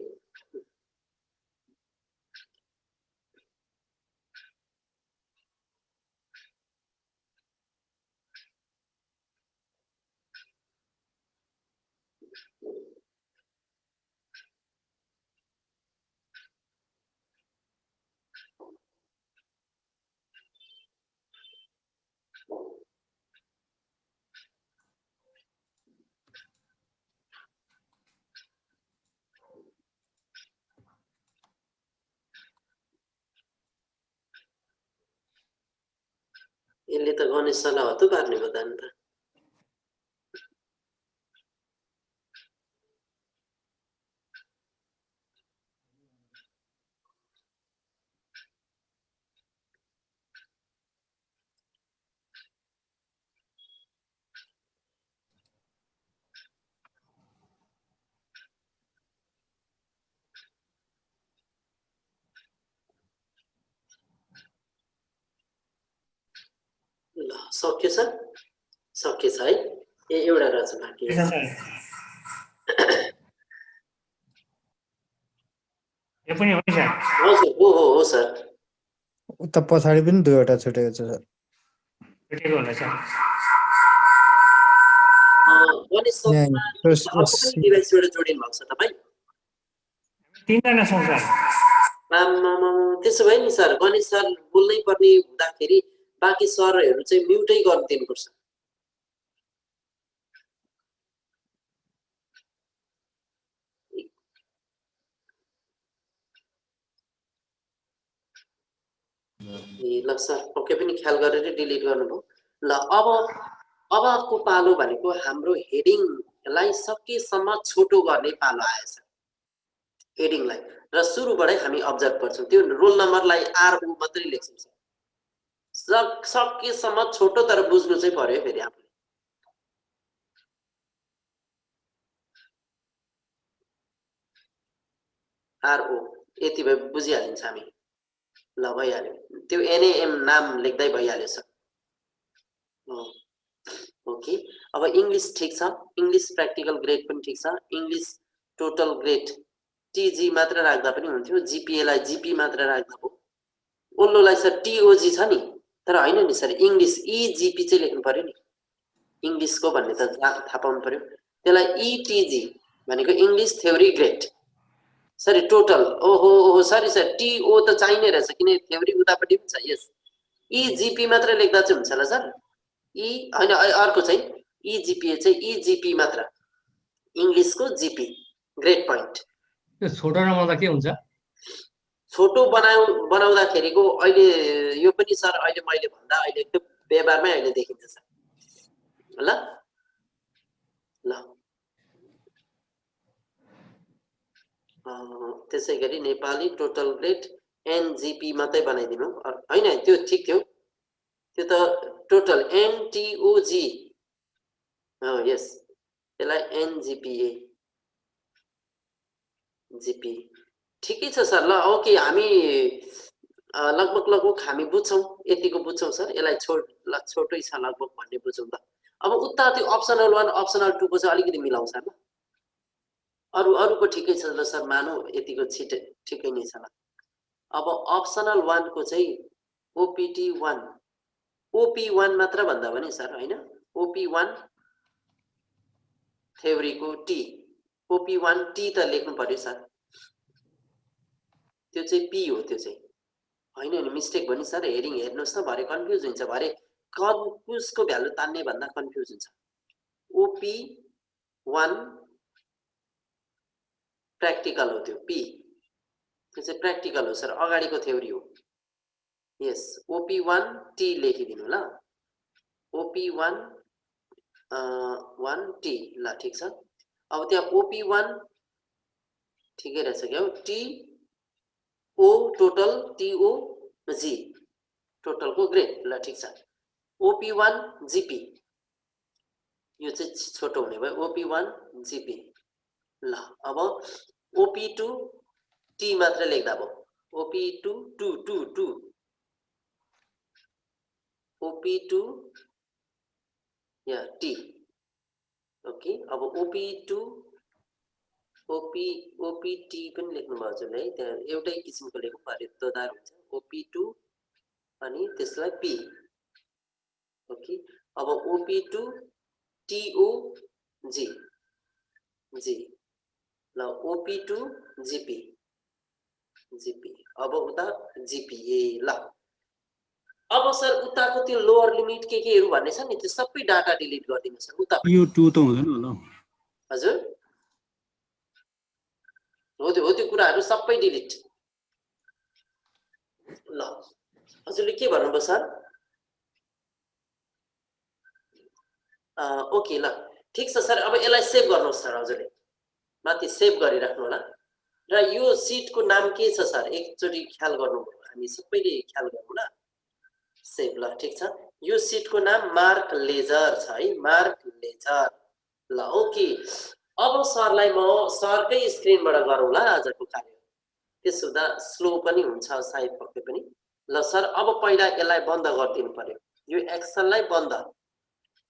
यसले त गणेश सरलाई हत्तु पार्ने भयो त अन्त ल सक्यो सर सकेछ है एउटा रहेछ बाँकी यो पनि हो नि सर हजुर हो सर उता पछाडि पनि दुईवटा छुटेको छ सर छुटेको होला सर गणेश सर पनि डिभाइसबाट जोडिनु भएको छ तपाईँ तीनजना छौँ सर त्यसो भए नि सर गणेश सर बोल्नै पर्ने हुँदाखेरि बाँकी सरहरू चाहिँ म्युटै गरिदिनुपर्छ ल सर पक्कै पनि ख्याल गरेर डिलिट गर्नुभयो ल अबको पालो भनेको हाम्रो हेडिङलाई सकेसम्म छोटो गर्ने पालो आएछ हेडिङलाई र सुरुबाटै हामी अब्जर्भ गर्छौँ त्यो रोल नम्बरलाई आरओ मात्रै लेख्छौँ सकेसम्म छोटो तर बुझ्नु चाहिँ पर्यो फेरि आफूले आरओ यति भए बुझिहालिन्छ हामी ल भइहाल्यो त्यो एनएएम नाम लेख्दै भइहाल्यो सर ओके अब इंग्लिश ठीक छ इंग्लिश प्रैक्टिकल ग्रेड पनि ठीक छ इंग्लिश टोटल ग्रेड टीजी मात्र राख्दा पनि हुन्थ्यो जीपीए लाई जीपी मात्र राख्दा हो ओल्लोलाई सर टीओजी छ नि तर हैन नि सर इंग्लिश ईजीपी चाहिँ लेख्नु पर्यो नि इंग्लिश को भन्ने त थाहा पाउनु पर्यो त्यसलाई ईटीजी भनेको English theory grade sorry total ओहो सरी सर टीओ त चाहिने रहेछ किन थ्योरी उतापट्टि पनि छ यस ईजीपी मात्र लेख्दा चाहिँ हुन्छ ल सर ई हैन अर्को चाहिँ ईजीपीए चाहिँ ईजीपी मात्र इंग्लिश को जीपी ग्रेड पॉइंट त्यो छोटो नमाउँदा के हुन्छ छोटो बनाउँदाखेरिको अहिले यो पनि सर अहिले मैले भन्दा अहिले त्यो व्यवहारमै अहिले देखिन्छ सर ल ल त्यसैगरी नेपाली टोटल ग्रेड एनजीपी मात्रै बनाइदिनु हैन त्यो ठीक थियो त्यो त टोटल एनटीओजी यस त्यसलाई एनजीपीए जीपी ठिकै छ सर ल ओके हामी लगभग हामी बुझ्छौं यतिको बुझ्छौं सर यसलाई छोटै छ लगभग भन्ने बुझौँ त अब उता त्यो अप्सनल 1 अप्सनल 2 को चाहिँ अलिकति मिलाउँ सर ल अरुको ठिकै छ ल सर मानौ यतिको ठिकै नै छ ल अब अप्सनल 1 को चाहिँ ओपीटी 1 OP1 मात्र भन्दा पनि सर हैन OP1 थ्योरी को टी OP1 टी त लेख्नु पर्यो सर त्यो चाहिँ पी हो त्यो चाहिँ हैन नि मिस्टेक भयो नि सर हेडिङ हेर्नुस् त भरे कन्फ्युज हुन्छ भरे कन्फ्युजको भ्यालु तान्ने भन्दा कन्फ्युज हुन्छ OP1 प्र्याक्टिकल हो त्यो पी त्यो चाहिँ प्र्याक्टिकल हो सर अगाडिको थ्योरी हो यस OP1 टी लेखिदिनु ल OP1 1 टी ल ठीक छ अब त्यहाँ OP1 ठिकै रहेछ क्या T O total TO G total को ग्रेड ल ठीक छ OP1 जीपी यो चाहिँ छोटो हुने भयो OP1 जीपी ल अब OP2 टी मात्र लेख्दा भयो OP2 2 OP2 या टी ओके अब OP2 OPT पनि लेख्नु भयो हजुरले है त्यहाँ एउटै किसिमको लेख्नु पर्यो दोधार हुन्छ OP2 अनि त्यसलाई P ओके अब OP2 TO G जी ल OP2 GP अब उता GPA ल अब सर उताको त्यो लोअर लिमिट केहरू भन्ने छ नि त्यो सबै डाटा डिलिट गर्दिनु सर उता यो 2 त हुँदैन होला हजुर हो त्यो कुराहरु सबै डिलिट ल हजुरले के भन्नुभयो सर ओके ल ठीक छ सर अब यसलाई सेभ गर्नुहोस् सर हजुरले माथि सेभ गरिराख्नु होला र यो सिटको नाम के छ सर एकचोटी ख्याल गर्नुभयो हामी सबैले ख्याल गरौँ ल सेभ ल ठीक छ यो सिटको नाम मार्क लेजर छ है मार्क लेजर ल ओके अब सरलाई म सरकै स्क्रिनबाट गरौँ ल आजको कार्य त्यसो हुँदा स्लो पनि हुन्छ सायद पक्कै पनि ल सर अब पहिला यसलाई बन्द गरिदिनु पर्यो यो एक्सनलाई बन्द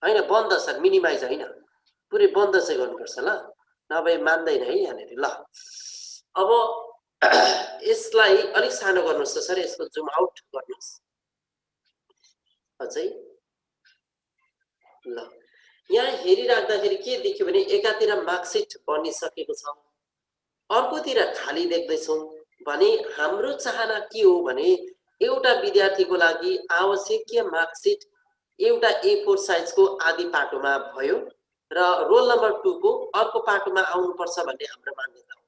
हैन बन्द सर मिनिमाइज हैन पुरै बन्द चाहिँ गर्नुपर्छ ल नभए मान्दैन है यहाँनेरि ल अब यसलाई अलिक सानो गर्नुहोस् त सर यसको जुम आउट गर्नुहोस् अझै ल यहाँ हेरिराख्दाखेरि के देख्यो भने एकातिर मार्कसिट बनिसकेको छ अर्कोतिर खाली देख्दैछौँ भने हाम्रो चाहना के हो भने एउटा विद्यार्थीको लागि आवश्यकीय मार्कसिट एउटा A4 साइजको आधी पाटोमा भयो र रोल नम्बर 2 को अर्को पाटोमा आउनुपर्छ भन्ने हाम्रो मान्यता हो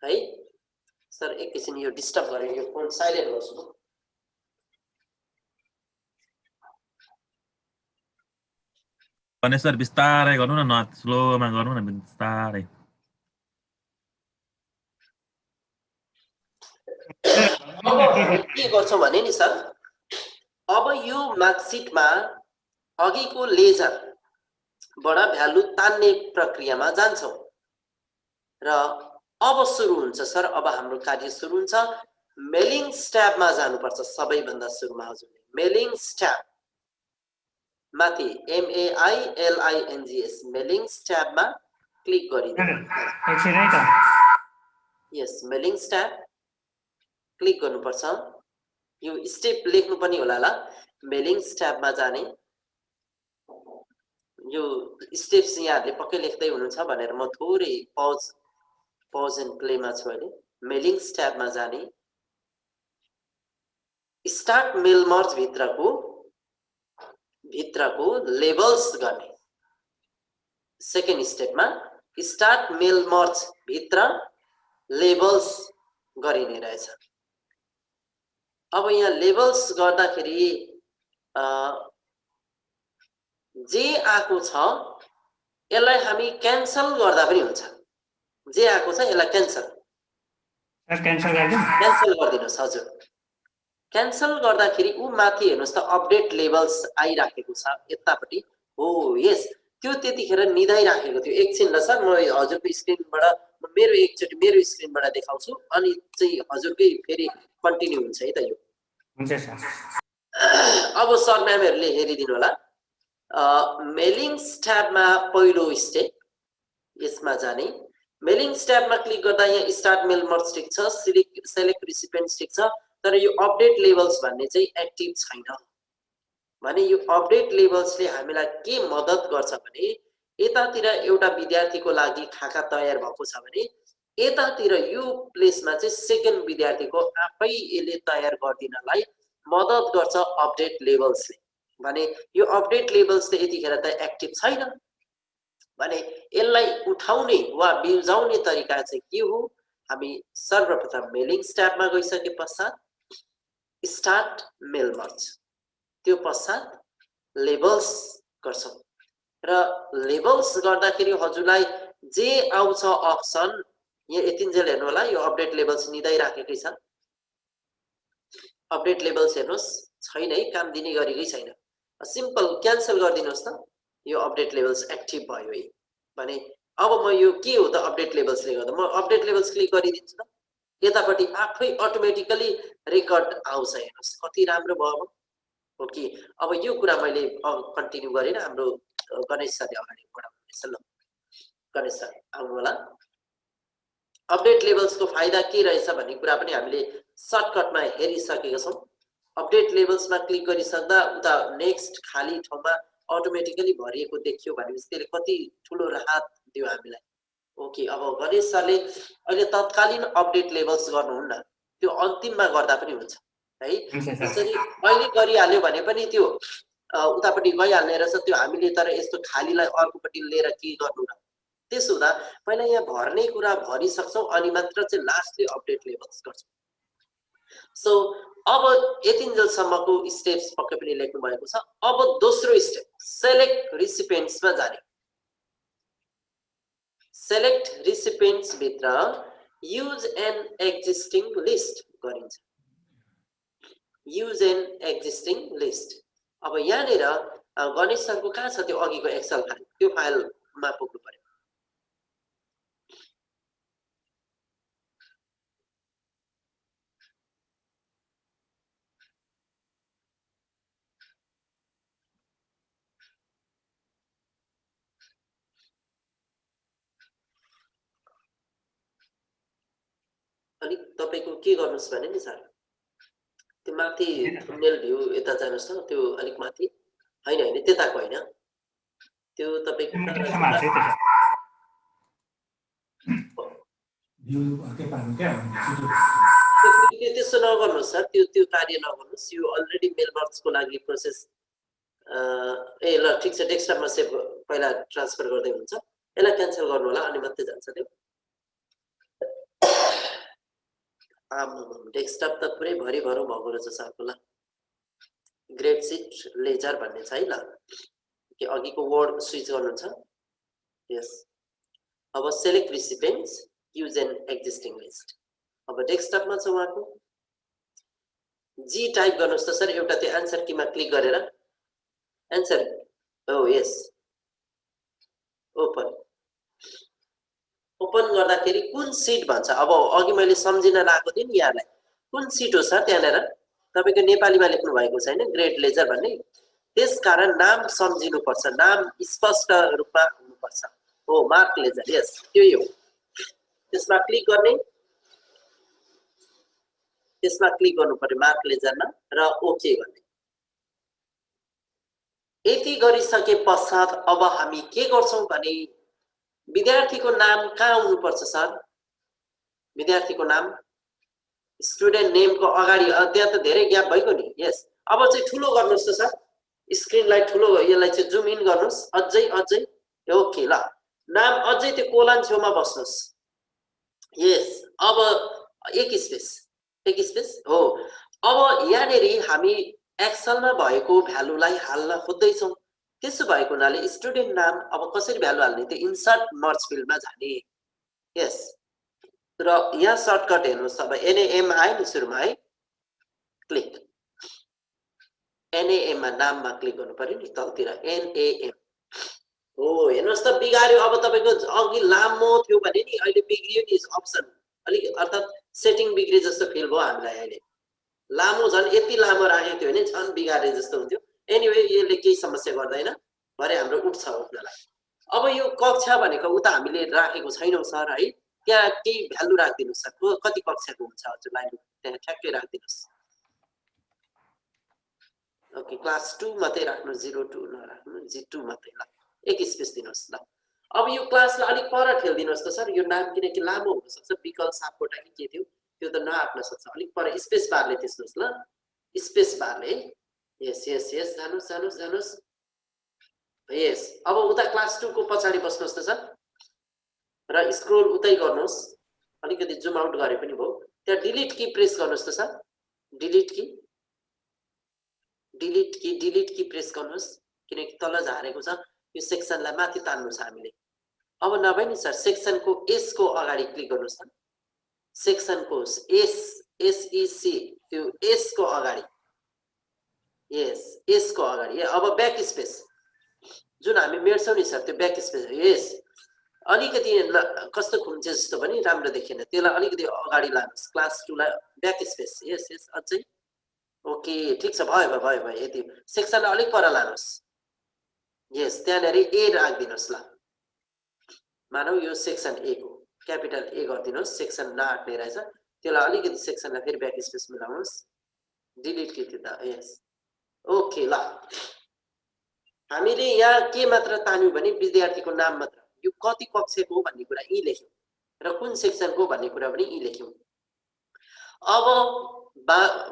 है सर एकैछिन यो डिस्टर्ब गरे यो फोन साइलेन्ट गर्छु भने सर बिस्तारै गर्नु न स्लोमा गर्नु न बिस्तारै अब के गर्छौं भने नि सर अब यो मार्कसिटमा अघिको लेजर बडा भ्यालु तान्ने प्रक्रियामा जान्छौं र अब सुरु हुन्छ सर, अब हाम्रो कार्य सुरु हुन्छ। मेलिङ्स ट्याबमा जानुपर्छ सबैभन्दा सुरुमा हजुरले। मेलिङ्स ट्याब माथि MEILINGS मेलिङ्स ट्याबमा क्लिक गरिदिनु। एकछिन है त। यस, मेलिङ्स ट्याब क्लिक गर्नुपर्छ। यो स्टेप लेख्नु पनि होला ल। मेलिङ्स ट्याबमा जाने, यो स्टेप्स यहाँहरूले पक्कै लेख्दै हुनुहुन्छ भनेर म थोरै पज एन्ड प्लेमा छु अहिले। मेलिङ्स ट्याबमा जाने, स्टार्ट मेल मर्ज भित्रको लेबल्स गर्ने। सेकेन्ड स्टेपमा स्टार्ट मेल मर्ज भित्र लेबल्स गरिने रहेछ। अब यहाँ लेबल्स गर्दाखेरि जे आएको छ यसलाई हामी क्यान्सल गर्दा पनि हुन्छ। जे आएको छ यसलाई क्यान्सल गरिदिनुहोस् हजुर। क्यान्सल गर्दाखेरि ऊ माथि हेर्नुहोस् त अपडेट लेबल्स आइराखेको छ यतापट्टि। हो यस, त्यो त्यतिखेर निदाइराखेको थियो। एकछिन ल सर, म हजुरको स्क्रिनबाट एकचोटि मेरो स्क्रिनबाट देखाउँछु अनि चाहिँ हजुरकै फेरि कन्टिन्यू हुन्छ है त यो। हुन्छ सर। अब सर म्यामहरूले हेरिदिनु होला। मेलिङ्स ट्याबमा पहिलो स्टेप यसमा जाने। मेलिङ्स ट्याबमा क्लिक गर्दा यहाँ स्टार्ट मेल मर्ज टिक छ, सेलेक्ट रिसिपिएन्ट्स टिक छ, तर यो अपडेट लेबल्स भन्ने चाहिँ एक्टिभ छैन। भने यो अपडेट लेबल्सले हामीलाई के मद्दत गर्छ भने यतातिर एउटा विद्यार्थीको लागि खाका तयार भएको छ भने यतातिर यो प्लेसमा चाहिँ सेकेन्ड विद्यार्थीको आफै यसले तयार गर्दिनलाई मद्दत गर्छ अपडेट लेबल्सले। भने यो अपडेट लेबल्सले यतिखेर त एक्टिभ छैन भने यसलाई उठाउने वा बिउजाउने तरिका चाहिँ के हो? हामी सर्वप्रथम मेलिङ्स ट्याबमा गइसके पश्चात स्टार्ट मेल मर्ज, त्यो पश्चात लेबल्स गर्छौं र लेबल्स गर्दाखेरि हजुरलाई जे आउँछ अप्सन यहाँ यतिन्जेल हेर्नु होला। यो अपडेट लेबल्स निदाइराखेकै छ। अपडेट लेबल्स हेर्नुहोस् छैन है, काम दिने गरेकै छैन। सिम्पल क्यान्सल गरिदिनुहोस् त, यो अपडेट लेबल्स एक्टिभ भयो है। भने अब म यो के हो त अपडेट लेबल्सले गर्दा, म अपडेट लेबल्स क्लिक गरिदिन्छु त यतापट्टि आफै अटोमेटिकली रेकर्ड आउँछ। हेर्नुहोस् कति राम्रो भयो। ओके, अब यो कुरा मैले कन्टिन्यू गरेर हाम्रो गणेश सरले अगाडि बढाउनुहुनेछ। ल गणेश सर आउनु होला। अपडेट लेबल्सको फाइदा के रहेछ भन्ने कुरा पनि हामीले सर्टकटमा हेरिसकेका छौँ। अपडेट लेबल्समा क्लिक गरिसक्दा उता नेक्स्ट खाली ठाउँमा अटोमेटिकली भरिएको देखियो भनेपछि त्यसले कति ठुलो राहत दियो हामीलाई। ओके, अब गणेश सरले अहिले तत्कालीन अपडेट लेबल्स गर्नुहुन्न, त्यो अन्तिममा गर्दा पनि हुन्छ है। त्यसरी अहिले गरिहाल्यो भने पनि त्यो उतापट्टि गइहाल्ने रहेछ। त्यो हामीले तर यस्तो खालीलाई अर्कोपट्टि लिएर के गर्नु र? त्यसो हुँदा पहिला यहाँ भर्ने कुरा भरिसक्छौँ अनि मात्र चाहिँ लास्टले अपडेट लेबल्स गर्छौँ। सो अब यतिन्जेलसम्मको स्टेप्स पक्कै पनि लेख्नु भएको छ। अब दोस्रो स्टेप सेलेक्ट रिसिपिएन्ट्समा जाने। सेलेक्ट रिसिपिएन्ट्स भित्र युज एन एक्जिस्टिङ लिस्ट गरिन्छ। Use an existing list. अब यहाँनिर गणेश सरको कहाँ छ त्यो अघिको एक्सेल फाइल? त्यो फाइलमा पुग्नु पर्यो। अलिक तपाईको के गर्नुस् भने नि सर, त्यो माथि थम्बनेल भ्यू यता जानुस् त, त्यो अलिक माथि हैन हैन त्यताको हैन, त्यो तपाईको त्यसो नगर्नुहोस् सर, त्यो कार्य नगर्नुहोस्। यो अलरेडी मेल मर्जको लागि प्रोसेस ए ल ठिक छ, डेस्कटपमा सेभ पहिला ट्रान्सफर गर्दै हुन्छ। यसलाई क्यान्सल गर्नु होला अनि मात्रै जान्छ त्यो। डेस्कटप त पुरै भरि भरौँ भएको रहेछ सरको। ल ग्रेड सिट लेजर भन्ने छ है। ल के अघिको वर्ड स्विच गर्नुहुन्छ? यस। अब select recipients use an existing list. अब डेस्कटपमा छ उहाँको। जी टाइप गर्नुहोस् त सर एउटा त्यो एन्सर कीमा क्लिक गरेर। एन्सर हो यस, ओपन ओपन गर्दाखेरि कुन सिट भन्छ अब अघि मैले सम्झिन लागेको थिएँ नि यहाँलाई कुन सिट हो सर त्यहाँनेर तपाईको नेपालीमा लेख्नु भएको छैन ग्रेट लेजर भन्ने त्यसकारण नाम सम्झिनुपर्छ नाम स्पष्ट रूपमा हुनुपर्छ हो मार्क लेजर यस त्यही हो त्यसमा क्लिक गर्ने त्यसमा क्लिक गर्नु पर्यो मार्क लेजरमा र ओके गर्ने यति गरिसके पश्चात अब हामी के गर्छौं भने विद्यार्थीको नाम कहाँ हुनुपर्छ सर विद्यार्थीको नाम स्टुडेन्ट नेमको अगाडि त्यहाँ त धेरै ग्याप भएको नि यस अब चाहिँ ठुलो गर्नुस् त सर स्क्रिनलाई ठुलो यसलाई चाहिँ जुम इन गर्नुस् अझै ओके ल नाम अझै त्यो कोलन छेउमा बस्नुस् यस अब एक स्पेस हो अब यहाँनेरि हामी एक्सेलमा भएको भ्यालुलाई हाल्न खोज्दैछौँ त्यसो भएको हुनाले स्टुडेन्ट नाम अब कसरी भ्यालु हाल्ने त्यो इन्सर्ट मर्ज फिल्डमा जाने यस र यहाँ सर्टकट हेर्नुस् अब एनएएम आयो नि सुरुमा है क्लिक एनएएम मा नाममा क्लिक गर्नु पर्यो नि तलतिर एनएएम हो हेर्नुस् त बिगार्यो अब तपाईको अघि लामो थियो भने नि अहिले बिग्रियो नि अप्सन अलि अर्थात सेटिङ बिग्रे जस्तो फिल भयो हामीलाई अहिले लामो झन् यति लामो राखेको थियो भने झन् बिगारे जस्तो हुन्थ्यो एनीवे यसले केही समस्या गर्दैन भरे हाम्रो उठ्छ उठ्नलाई अब यो कक्षा भनेको उता हामीले राखेको छैनौं सर है त्यहाँ केही भ्यालु राखिदिनुस् सर कति कक्षाको हुन्छ हजुरलाई त्यहाँ ठ्याक्कै राखिदिनुस् ओके क्लास 2 मात्रै राख्नु 02 नराख्नु G2 मात्रै ल एक स्पेस दिनुस् ल अब यो क्लासलाई अलिक पर ठेल्दिनुस् त सर यो नाम किनकि लामो हुन सक्छ विकल्प सापकोटा कि के थियो त्यो त नआट्न सक्छ अलिक पर स्पेस बारले थिच्नुस् ल स्पेस बारले यस जानुस् यस अब उता क्लास 2 को पछाडी बस्नुस् त सर र स्क्रोल उतै गर्नुस् अलिकति जुम आउट गरे पनि भयो त्यहाँ डिलिट की प्रेस गर्नुस् त सर डिलिट की प्रेस गर्नुस् किनकि तल झारेको छ यो सेक्सनलाई माथि तान्नु छ हामीले अब नभए नि सर सेक्सनको एस को अगाडि क्लिक गर्नुस् त सेक्सनको एस त्यो एस को अगाडि यस एस को अगाडि अब ब्याक स्पेस जुन हामी मेट्छौं नि सर त्यो ब्याक स्पेस यस अलिकति कस्तो खुम्चे जस्तो पनि राम्रो देखिएन त्यसलाई अलिकति अगाडि लानुस् क्लास 2 लाई ब्याक स्पेस यस अझै ओके ठीक छ भयो यति सेक्सनलाई अलिक पर लानुस् यस त्यहाँनेरि ए राखिदिनुस् ल मानौ यो सेक्सन ए को क्यापिटल ए गरिदिनुस् सेक्सन नआट्ने रहेछ त्यसलाई अलिकति सेक्सनलाई फेरि ब्याक स्पेस मिलाउनुस् डिलिट के थियो त यस ओके ल हामीले यहाँ के मात्र तान्यौ भने विद्यार्थीको नाम मात्र यो कति कक्षाको हो भन्ने कुरा यी लेख्यौं र कुन सेक्सनको भन्ने कुरा पनि यी लेख्यौं अब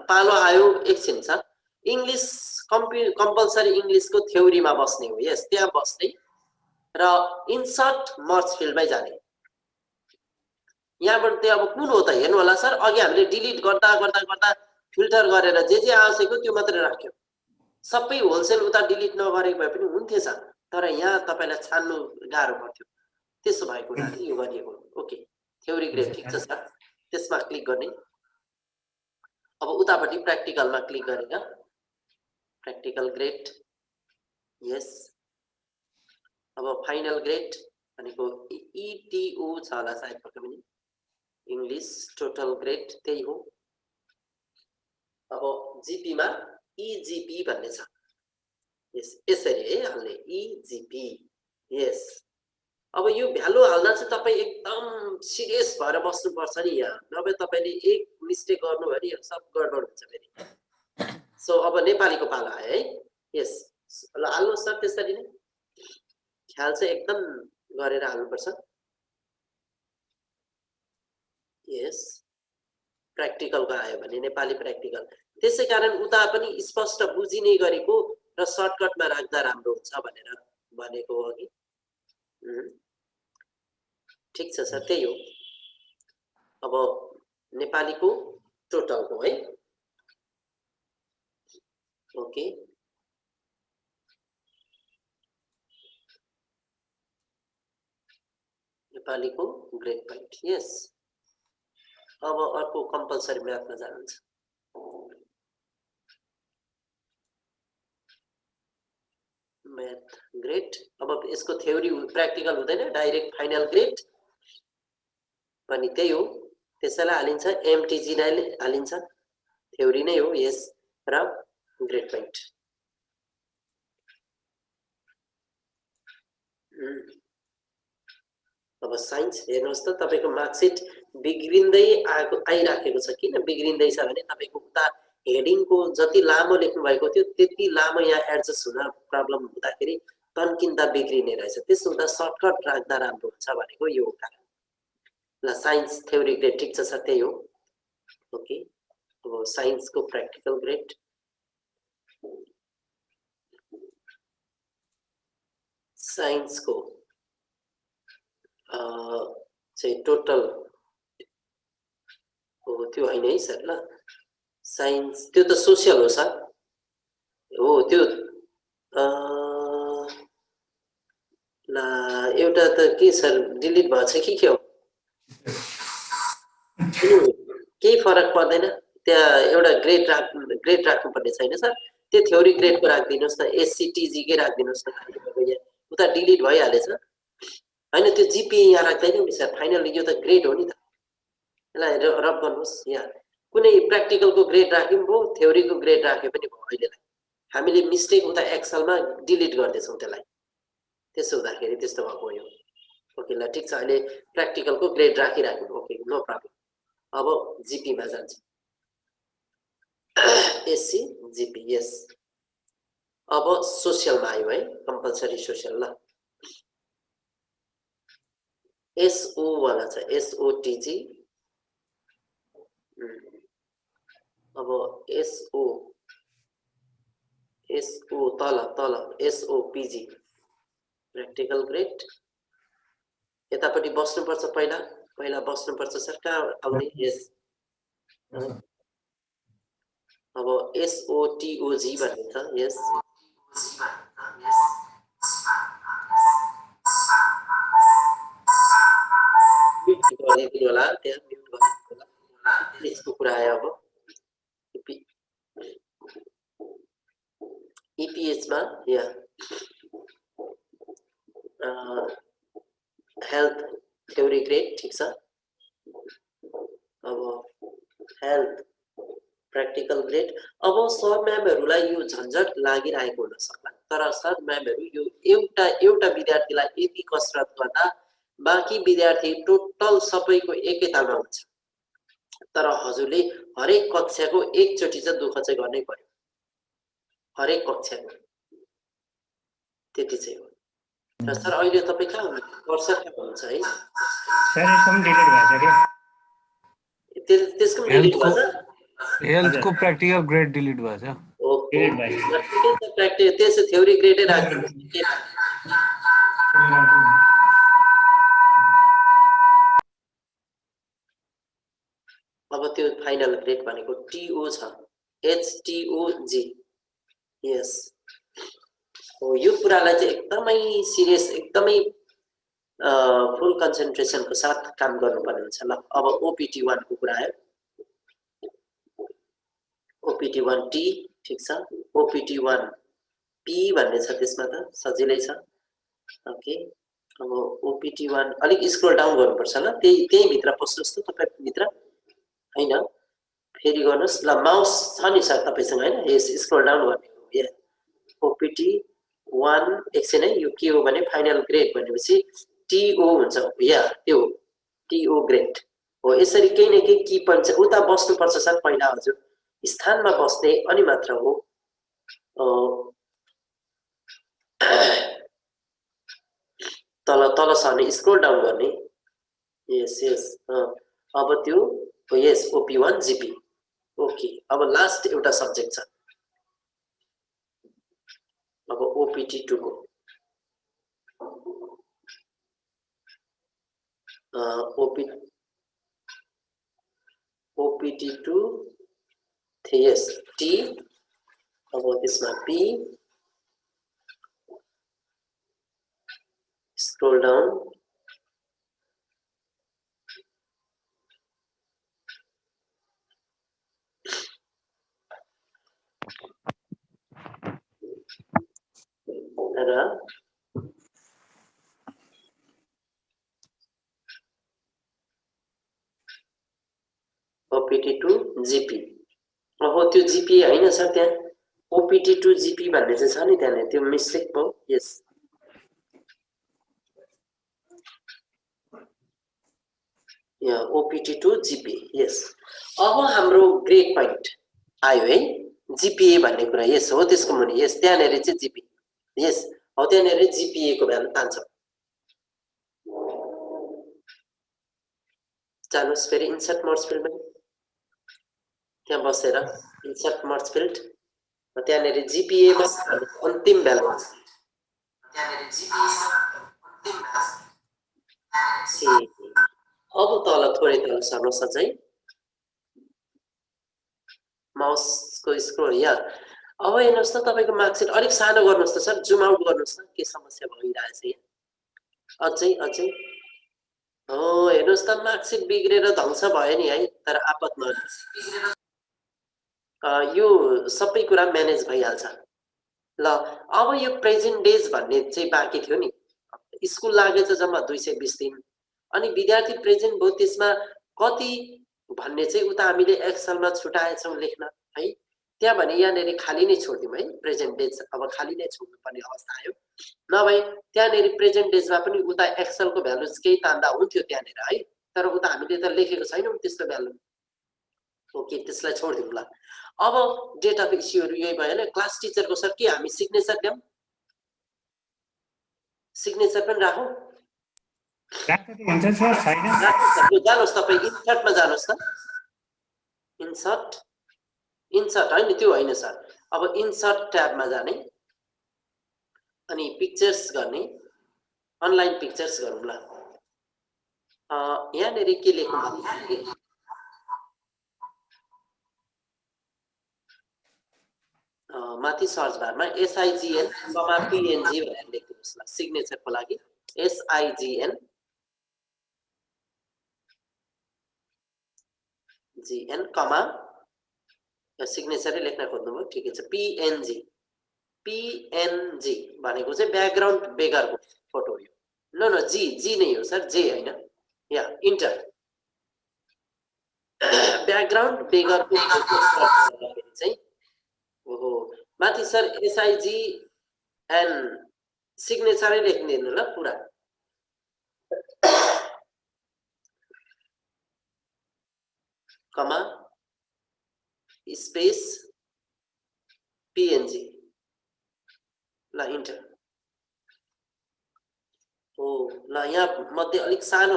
पालो आयो एकछिन छ इंग्लिश कम्पलसरी इंग्लिशको थ्योरीमा बस्ने हो यस त्यहाँ बस्ने र इन्सर्ट मर्ज फिल्डमै जाने यहाँबाट त्यो अब कुन हो त हेर्नु होला सर अघि हामीले डिलिट गर्दा फिल्टर गरेर जे आवश्यक हो त्यो मात्रै राख्यौं सबै होलसेल उता डिलिट नगरेको भए पनि हुन्थेछ तर यहाँ तपाईलाई छान्नु गाह्रो पर्थ्यो त्यसो भएको हुनाले यो गरिएको ओके थ्योरी ग्रेड ठीक छ सर त्यसमा क्लिक गर्ने अब उतापट्टि प्र्याक्टिकलमा क्लिक गरेर प्र्याक्टिकल ग्रेड यस अब फाइनल ग्रेड भनेको ETO छ होला सायद पक्कै पनि इंग्लिश टोटल ग्रेड त्यही हो अब जीपी मा EGP भन्ने छ यस यसरी है हाल्ने EGP यस अब यो भ्यालु हाल्दा चाहिँ तपाई एकदम सिरियस भएर बस्नु पर्छ नि यहाँ नभए तपाईले एक मिस्टेक गर्नु भने यो सब गडबड हुन्छ फेरि सो अब नेपालीको पालो आयो है यस ल हाल्नु सर त्यसरी नै ख्याल चाहिँ एकदम गरेर हाल्नु पर्छ यस प्र्याक्टिकलको आयो भने नेपाली प्र्याक्टिकल त्यसैकारण उता पनि स्पष्ट बुझिने गरेको र सर्टकटमा राख्दा राम्रो हुन्छ भनेर भनेको हो कि ठीक छ सर त्यही हो अब नेपालीको टोटलको है ओके नेपालीको ग्रेड पोइन्ट यस अब अर्को कम्पलसरी म्याथमा जानुहुन्छ मैथ ग्रेड अब इसको थ्योरी प्रैक्टिकल हुँदैन डाइरेक्ट फाइनल ग्रेड पनि त्यही हो, त्यसैलाई हालिन्छ, एमटिजी नै हालिन्छ, थ्योरी नै हो यस र ग्रेड पोइन्ट। अब साइन्स हेर्नुहोस् त तपाईको मार्कसिट बिग्रिँदै आइराखेको छ। किन बिग्रिँदैछ भने तपाईको उता हेडिङको जति लामो लेख्नु भएको थियो त्यति लामो यहाँ एडजस्ट हुन प्रब्लम हुँदाखेरि तन्किँदा बिग्रिने रहेछ। त्यसो हुँदा सर्टकट राख्दा राम्रो हुन्छ भनेको यो कारण। ल साइन्स थ्योरी ग्रेड ठिक छ सर, त्यही हो। ओके, अब साइन्सको प्र्याक्टिकल ग्रेड साइन्सको चाहिँ टोटल हो त्यो होइन है सर। ल साइन्स त्यो त सोसियल हो सर, हो त्यो ल एउटा त के सर डिलिट भएछ कि के हो? केही फरक पर्दैन, त्यहाँ एउटा ग्रेड राख्नुपर्ने छैन सर। त्यो थ्योरी ग्रेडको राखिदिनुहोस् न, एससीटीजीकै राखिदिनुहोस् न, उता डिलिट भइहालेछ होइन। त्यो जिपिए यहाँ राख्दैन नि सर, फाइनल यो त ग्रेड हो नि त। यसलाई रब गर्नुहोस्। यहाँ कुनै प्र्याक्टिकलको ग्रेड राख्यौँ भयो, थ्योरीको ग्रेड राखे पनि भयो। अहिलेलाई हामीले मिस्टेक उता एक्सलमा डिलिट गर्दैछौँ त्यसलाई, त्यसो हुँदाखेरि त्यस्तो भएको हो। ओके ल ठिक छ, अहिले प्र्याक्टिकलको ग्रेड राखिराख्नु। Okay no problem. अब जिपीमा जान्छ, एससी जिपी यस। अब सोसियलमा आयो है, कम्पलसरी सोसियल। ल एसओ वाला छ, एसओटीजी। अब एसओ तल एसओपीजी प्र्याक्टिकल ग्रेड। यतापट्टि बस्नुपर्छ, पहिला बस्नुपर्छ सर। कहाँ आउने? यस। अब एसओटीओजी भन्ने छ, यस। गरिदिनु होला, त्यहाँ म्युट गरिदिनु होला। यसको कुरा आयो। अब इपिएचमा यहाँ हेल्थ थ्योरी ग्रेड ठिक छ। अब हेल्थ प्र्याक्टिकल ग्रेड। अब सर म्यामहरूलाई यो झन्झट लागिरहेको हुन सक्ला, तर सर म्यामहरू यो एउटा विद्यार्थीलाई यति कसरत गर्दा बाँकी विद्यार्थी टोटल सबैको एकैतालमा हुन्छ। तर हजुरले हरेक कक्षाको एकचोटि चाहिँ दुःख चाहिँ गर्नै पर्यो, हरेक कक्षाको त्यति चाहिँ हो। र सर अहिले तपाईँ कहाँ हुनुहुन्छ? वर्षा कहाँ हुनुहुन्छ है? सर यसको पनि डिलिट भएछ क्या? त्यसको पनि डिलिट भएछ? हेल्थको प्र्याक्टिकल ग्रेड डिलिट भएछ। ओके प्र्याक्टिकल त्यसो थ्योरी ग्रेडै राख्दिनुहोस्। अब त्यो फाइनल ग्रेड भनेको टीओ छ, एचटीओजी यस हो। यो कुरालाई चाहिँ एकदमै सिरियस, एकदमै फुल कन्सन्ट्रेसनको साथ काम गर्नुपर्ने हुन्छ। ल अब ओपिटी 1 को कुरा आयो। ओपिटी 1 टी ठिक छ, ओपिटी 1 पी भन्ने छ, त्यसमा त सजिलै छ। ओके, अब ओपिटी 1 अलिक स्क्रोल डाउन गर्नुपर्छ। ल त्यही भित्र पस्नुहोस् त तपाईँ भित्र, हैन फेरि गर्नुहोस्। ल माउस छ नि सर तपाईसँग हैन? यस स्क्रोल डाउन गर्ने हो। या ओपिटी 1 एकछिन है, यो के हो भने फाइनल ग्रेड भनेपछि टीओ हुन्छ। या त्यो टीओ ग्रेड हो। यसरी केही न केही की पनि छ, उता बस्नुपर्छ सर पहिला हजुर स्थानमा बस्ने, अनि मात्र हो तल सर्ने, स्क्रोल डाउन गर्ने। यस यस अब त्यो हो। यस ओपी1 जिपी। ओके, अब लास्ट एउटा सब्जेक्ट छ। अब ओपिटी 2 को ओपिटी 2 यस टी। अब त्यसमा पी, स्क्रोल डाउन, र ओपिटी टु जिपी अब त्यो जिपी हैन सर त्यहाँ ओपिटी टु जिपी भन्ने चाहिँ छ नि त्यहाँ त्यो मिस्टेक भयो यस या ओपिटी टु जिपी यस अब हाम्रो ग्रेड पोइन्ट आयो है जिपिए भन्ने कुरा यस हो त्यसको मुनि यस त्यहाँनेर चाहिँ जिपी यस हो त्यहाँनेर जिपिए को भ्यालु तान्छ जानुस् फेरि इन्सर्ट मर्ज फिल्डमा त्यहाँ बसेर इन्सर्ट मर्ज फिल्ड त्यहाँनेर जिपिए मा अन्तिम भ्यालु त्यहाँनेर जिपिए मा अन्तिम भ्यालु अब तल थोरै तल सर्नुहोस् अझै माउसको स्क्रोल या अब हेर्नुहोस् त तपाईको मार्कसिट अलिक सानो गर्नुहोस् त सर जुम आउट गर्नुहोस् त के समस्या भइरहेछ यहाँ अझै हो हेर्नुहोस् त मार्कसिट बिग्रेर ध्वंस भयो नि है तर आपत नहोस् यो सबै कुरा म्यानेज भइहाल्छ ल अब यो प्रेजेन्ट डेज भन्ने चाहिँ बाँकी थियो नि स्कुल लागेछ जम्मा 220 दिन अनि विद्यार्थी प्रेजेन्ट भयो त्यसमा कति भन्ने चाहिँ उता हामीले एक्सेलमा छुटाएछौँ लेख्न है त्यहाँ भने यहाँनेरि खाली नै छोड्दियौँ है प्रेजेन्ट डेज अब खाली नै छोड्नुपर्ने अवस्था आयो नभए त्यहाँनेरि प्रेजेन्ट डेजमा पनि उता एक्सेलको भ्यालुज केही तान्दा हुन्थ्यो त्यहाँनेर है तर उता हामीले त लेखेको छैनौँ त्यस्तो भ्यालु ओके त्यसलाई छोड्दिउँ ल अब डेट अफ इस्युहरू यही भयो हैन क्लास टिचरको सर के हामी सिग्नेचर ल्याउँ सिग्नेचर पनि राखौँ जानुहोस् तपाईँ इन्सर्टमा जानुहोस् त इन्सर्ट होइन त्यो होइन सर अब इन्सर्ट ट्याबमा जाने अनि पिक्चर्स गर्ने अनलाइन पिक्चर्स गरौँ ल यहाँनेर के लेखौँ भने माथि सर्च बारमा SIGN PNG भनेर लेख्दिनुहोस् ल सिग्नेचरको लागि SIGN सिग्नेचरै लेख्न खोज्नुभयो ठिकै छ PNG भनेको चाहिँ ब्याकग्राउन्ड बेगरको फोटो हो नो जी नै हो सर जे हैन या इन्टर ब्याकग्राउन्ड बेगरको फोटो चाहिँ ओहो माथि सर SIGN सिग्नेचरै लेख्दिनु ल पुरा कमा स्पेस PNG ल इन्टर हो ल यहाँ मध्ये अलिक सानो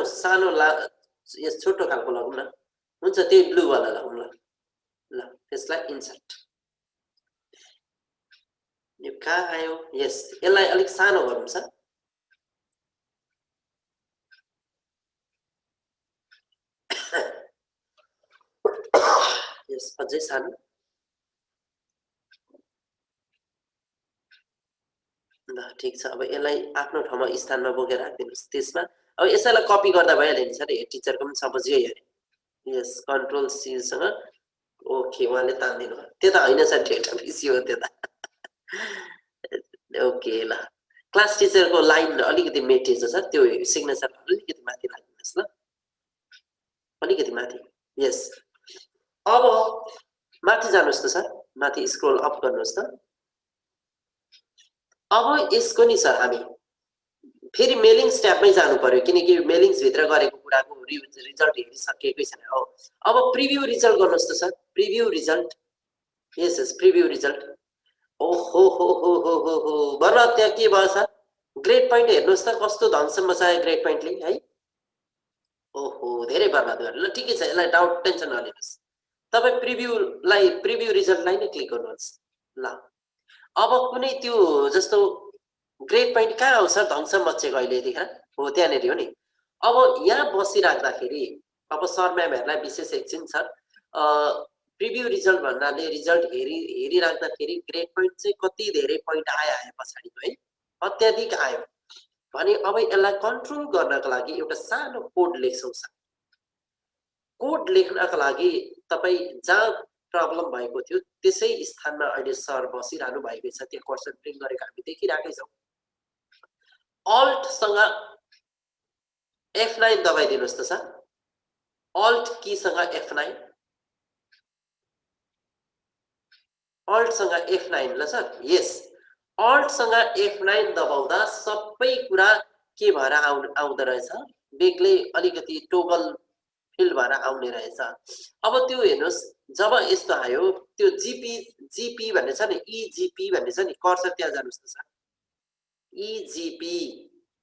यस छोटो खालको लगौँ न हुन्छ त्यही ब्लू वाला लगौँ ल त्यसलाई इन्सर्ट यो कहाँ आयो यस यसलाई अलिक सानो गरौँ सर यस अझै सानो ल ठीक छ अब यसलाई आफ्नो ठाउँमा स्थानमा बोकेर राखिदिनुहोस् त्यसमा अब यसैलाई कपी गर्दा भइहाल्यो नि सर टिचरको पनि सपोज यही हो यस कन्ट्रोल सी सँग ओके उहाँले तान्दिनु भयो त्यो त होइन सर डेटा बेसी हो त्यो त ओके ल क्लास टिचरको लाइन अलिकति मेटिएछ सर त्यो सिग्नेचर अलिकति माथि राख्दिनुहोस् ल अलिकति माथि यस अब माथि जानुहोस् त सर माथि स्क्रोल अप गर्नुहोस् त अब यसको नि सर हामी फेरि मेलिङ्स ट्याबमै जानु पर्यो किनकि मेलिङ्स भित्र गरेको कुराको रिजल्ट हेरिसकेकै छैन हो अब प्रिभ्यू रिजल्ट गर्नुहोस् त सर प्रिभ्यू रिजल्ट यस प्रिभ्यू रिजल्ट ओहो हो भन त्यहाँ के भयो सर ग्रेड पोइन्ट हेर्नुहोस् त कस्तो धनसम्म चाहियो ग्रेड पोइन्टले है ओहो धेरै बर्बाद गर्नु ल ठिकै छ यसलाई डाउट टेन्सन नलिनुहोस् तपाईँ प्रिभ्यू रिजल्टलाई नै क्लिक गर्नुहोस् ल अब कुनै त्यो जस्तो ग्रेड पोइन्ट कहाँ आउँछ ध्वंस मचेको अहिले देखिन हो त्यहाँनेर हो नि अब यहाँ बसिराख्दाखेरि अब सर म्यामहरूलाई विशेष एकछिन सर प्रिभ्यू रिजल्ट भन्नाले रिजल्ट हेरिराख्दाखेरि ग्रेड पोइन्ट चाहिँ कति धेरै पोइन्ट आयो पछाडिको है अत्याधिक आयो भने अब यसलाई कन्ट्रोल गर्नको लागि एउटा सानो कोड लेख्छौँ सर कोड लेख्नका लागि तपाईँ जहाँ प्रब्लम भएको थियो त्यसै स्थानमा अहिले सर बसिरहनु भएको छ त्यो कर्सर प्रिन्ट गरेको हामी देखिरहेकै छौँ अल्ट सँग F9 दबाइदिनुहोस् त सर अल्ट की सँग F9 अल्टसँग F9 ल सर यस अल्टसँग F9 दबाउँदा सबै कुरा के भएर आउँदो रहेछ बेग्लै अलिकति टोगल फिल्ड भएर आउने रहेछ अब त्यो हेर्नुस् जब यस्तो आयो त्यो जीपी भन्ने छ नि EGP भन्ने छ नि कर्सर त्यहाँ जानुस् त सर EGP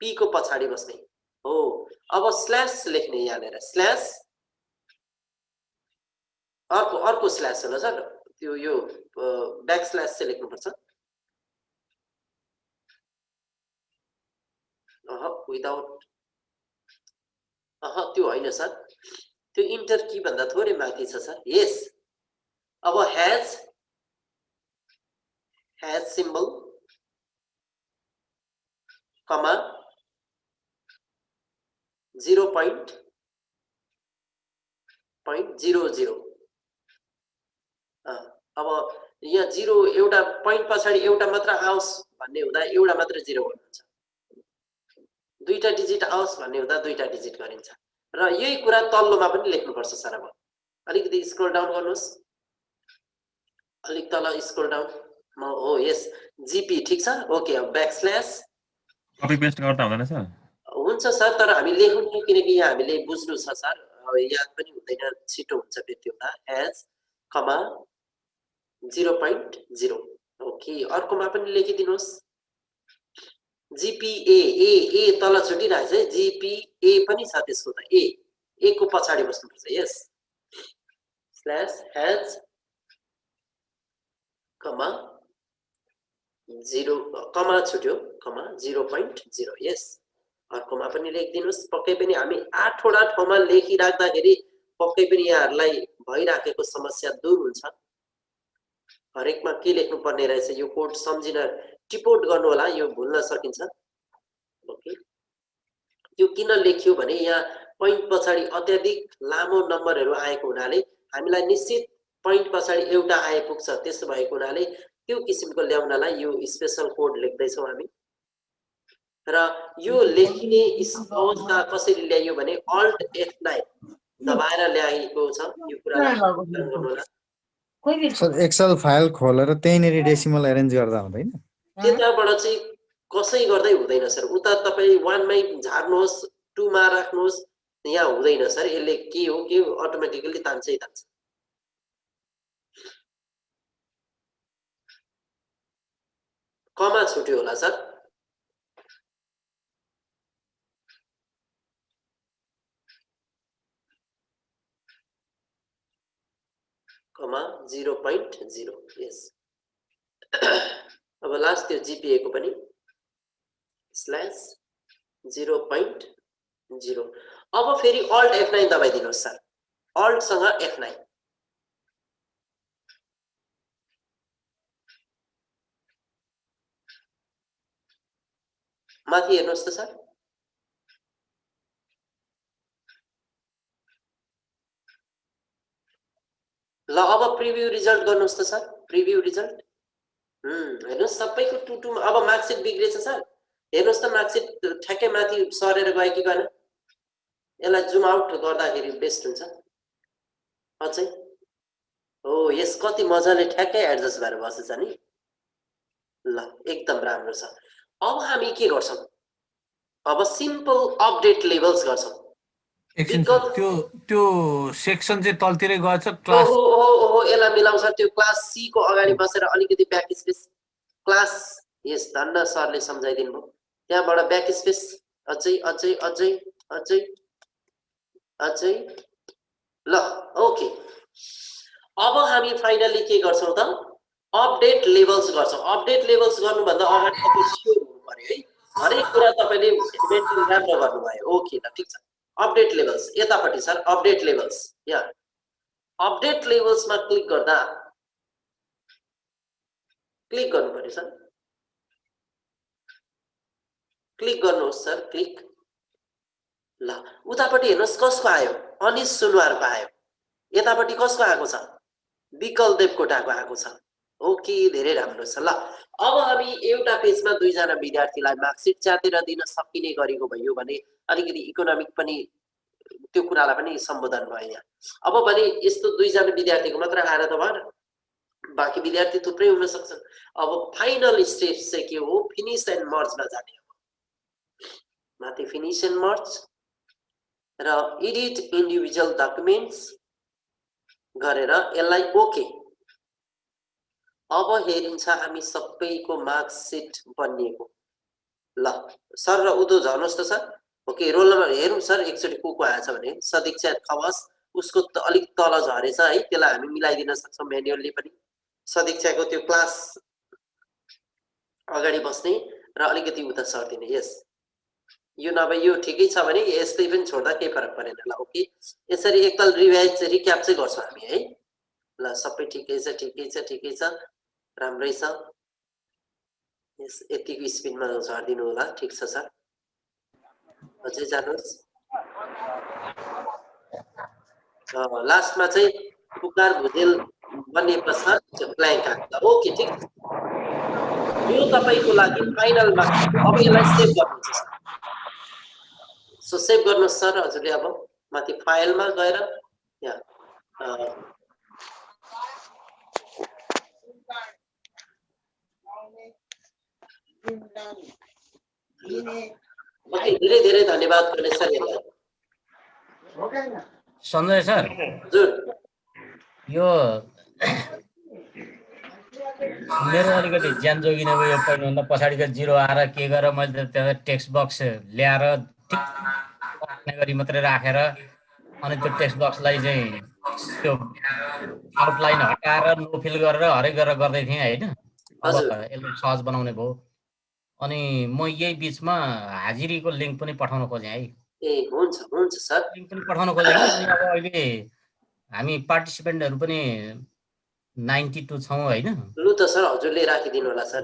P को पछाडि बस्ने हो अब स्ल्याश लेख्ने यहाँनिर स्ल्याश अर्को स्ल्याश हो ल सर त्यो यो ब्याक स्ल्याश चाहिँ लेख्नुपर्छ विदाउट त्यो होइन सर त्यो इन्टर की भन्दा थोरै माथि छ सर यस अब हैज सिम्बल कमा 0.00 अब यहाँ 0 एउटा पोइन्ट पछाडि एउटा मात्र आओस् भन्ने हुँदा एउटा मात्र 0 हुन्छ दुईटा डिजिट आओस् भन्ने हुँदा दुईटा डिजिट गरिन्छ र यही कुरा तल्लोमा पनि लेख्नुपर्छ सर अब अलिकति स्क्रोल डाउन गर्नुस् अलिक तल स्क्रोल डाउन हो यस जीपी ठीक छ ओके अब ब्याक स्ल्याश कपी पेस्ट गर्दा हुँदैन सर हुन्छ सर तर हामी लेख्नु किनकि यहाँ हामीले बुझ्नु छ सर याद पनि हुँदैन छिटो हुन्छ फेरि हुँदा एज कमा 0.0 ओके अर्कोमा पनि लेखिदिनुहोस् जीपीए ए तल छुटिरहेछ है जीपीए पनि छ त्यसको त ए को पछाडि बस्नुपर्छ यस स्ल्याश हैज कमा 0 कमा छुट्यो कमा 0.0 यस अर्कोमा पनि लेखिदिनुहोस् पक्कै पनि हामी 8 वटा ठाउँमा लेखिराख्दाखेरि पक्कै पनि यहाँहरूलाई भइराखेको समस्या दूर हुन्छ हरेकमा के लेख्नु पर्ने रहेछ यो कोड सम्झिन टिपोट गर्नु होला यो भुल्न सकिन्छ ओके यो किन लेख्यो भने यहाँ पोइन्ट पछाडि अत्याधिक लामो नम्बरहरू आएको हुनाले हामीलाई निश्चित पोइन्ट पछाडि एउटा आइपुग्छ त्यसो भएको हुनाले त्यो किसिमको ल्याउनलाई यो स्पेशल कोड लेख्दैछौँ हामी र यो लेखिने अवस्था कसरी ल्याइयो भने अल्ट F9 दबाएर ल्याएको छ यो कुरालाई गर्नु होला सर एक्सेल फाइल खोलेर त्यहीँनेरि डेसिमल एरेन्ज गर्दा हुँदैन त्यताबाट चाहिँ कसै गर्दै हुँदैन सर उता तपाईँ 1 मै झार्नुहोस् 2 मा राख्नुहोस् यहाँ हुँदैन सर यसले के हो अटोमेटिकली तान्छै तान्छ कमा छुट्यो होला सर कमा 0.0 यस अब लास्ट त्यो जीपीए को पनि स्ल्याश 0.0 अब फेरि अल्ट F9 दबाइदिनुहोस् सर अल्ट सँग F9 माथि हेर्नुहोस् त सर ल अब प्रिभ्यू रिजल्ट गर्नुहोस् त सर प्रिभ्यू रिजल्ट हेर्नुहोस् सबैको टुटुमा अब मार्कसिट बिग्रेछ सर हेर्नुहोस् त मार्कसिट ठ्याक्कै माथि सरेर गयो कि गएन यसलाई जुम आउट गर्दाखेरि बेस्ट हुन्छ अझै हो यस कति मजाले ठ्याक्कै एडजस्ट भएर बसेछ नि ल एकदम राम्रो छ अब हामी के गर्छौं अब सिम्पल अपडेट लेभल्स गर्छौं त्यो सेक्सन चाहिँ तलतिरै गएछ क्लास ओहो यसलाई मिलाउँछ त्यो क्लास सी को अगाडि बसेर अलिकति ब्याक स्पेस क्लास यस धन्न सरले सम्झाइदिनु भयो त्यहाँबाट ब्याक स्पेस अझै ल ओके अब हामी फाइनली के गर्छौं त अपडेट लेभल्स गर्छौं अपडेट लेभल्स गर्नुभन्दा अगाडि तपाईं स्योर हुनु पर्यो है हरेक कुरा तपाईले मेन्टेन राम्रो गर्नुभयो ओके ल ठीक छ अपडेट लेभल्स यतापट्टि सर अपडेट लेभल्स यहाँ अपडेट लेभल्स मा क्लिक गर्दा क्लिक गर्नु पर्यो सर क्लिक गर्नुहोस् सर क्लिक ल उतापट्टि हेर्नुहोस् कसको आयो अनिश सुनवारको आयो यतापट्टि कसको आएको छ विकल देवकोटाको आएको छ ओके धेरै राम्रो छ ल अब हामी एउटा पेजमा दुईजना विद्यार्थीलाई मार्कसिट च्यातेर दिन सकिने गरेको भयो भने अलिकति इकोनोमिक पनि त्यो कुरालाई पनि सम्बोधन भयो यहाँ अब भने यस्तो दुईजना विद्यार्थीको मात्र आएर त भएन बाँकी विद्यार्थी थुप्रै हुन सक्छन्। अब फाइनल स्टेप चाहिँ के हो, फिनिस एन्ड मर्जमा जाने हो। माथि फिनिस एन्ड मर्ज र एडिट इन्डिभिजुअल डकुमेन्ट्स गरेर यसलाई ओके। अब हेरिन्छ हामी सबैको मार्कसिट बनिएको। ल सर र उदो झर्नुहोस् त सर। ओके, रोल नम्बर हेरौँ सर एकचोटि को आएछ भने। सदीक्षा खवास, उसको अलिक तल झरेछ है, त्यसलाई हामी मिलाइदिन सक्छौँ म्यानुअली पनि। सदीक्षाको त्यो क्लास अगाडि बस्ने र अलिकति उता सर्दिने। यस, यो नभए यो ठिकै छ भने यस्तै पनि छोड्दा केही फरक परेन। ल ओके, यसरी एकताल रिभाइज रिक्याप चाहिँ गर्छौँ हामी है। ल सबै ठिकै छ, ठिकै छ, ठिकै छ, राम्रै छ। यस, यतिको स्पिडमा झर्दिनु होला। ठिक छ सर, अझै जानुहोस्। लास्टमा चाहिँ पुकार भुजेल बन्ने पश्चात ब्ल्याङ्क आएको। ओके, ठिक छ। यो तपाईँको लागि फाइनल मार्क्स। अब यसलाई सेभ गर्नुहुन्छ सर। सो सेभ गर्नुहोस् सर हजुरले। अब माथि फाइलमा गएर यहाँ ओके, धेरै धेरै धन्यवाद गणेश सर यसलाई। सञ्जय सर, हजुर यो मेरो अलिकति ज्यान जोगिन गयो। पहिलोभन्दा पछाडिको जिरो आएर के गरेर मैले त्यहाँ टेक्स्ट बक्स ल्याएर ठिक राख्ने गरी मात्रै राखेर अनि त्यो टेक्स्ट बक्सलाई चाहिँ त्यो आउटलाइन हटाएर नो फिल गरेर हरेक गरेर गर्दै थिएँ होइन। अब यसलाई सहज बनाउने भयो। अनि म यही बिचमा हाजिरीको लिङ्क पनि पठाउन खोजेँ है। ए हुन्छ हुन्छ सर, लिङ्क पनि पठाउन खोजेँ कि। अनि अब अहिले हामी पार्टिसिपेन्टहरू पनि 92 छौँ होइन। लु त सर हजुरले राखिदिनु होला सर।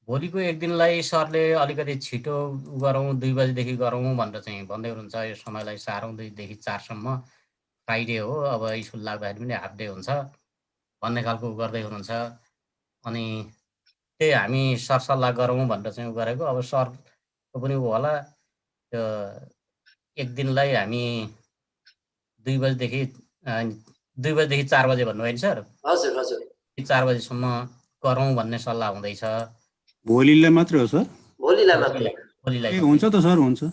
भोलिको एक दिनलाई सरले अलिकति छिटो गरौँ, 2 बजेदेखि गरौँ भनेर चाहिँ भन्दै हुनुहुन्छ। यो समयलाई सारौँ 2 देखि 4 सम्म। फ्राइडे हो, अब स्कुल लाग्दाखेरि पनि हाफ डे हुन्छ भन्ने खालको गर्दै हुनुहुन्छ। अनि त्यही हामी सरसल्लाह गरौँ भनेर चाहिँ गरेको। अब सरको पनि होला। त्यो एक दिनलाई हामी 2 बजेदेखि 4 बजे भन्नुभयो नि सर। हजुर हजुर, 4 बजेसम्म गरौँ भन्ने सल्लाह हुँदैछ। भोलिलाई मात्रै हो सर? भोलिलाई मात्रै। भोलिलाई हुन्छ त सर, हुन्छ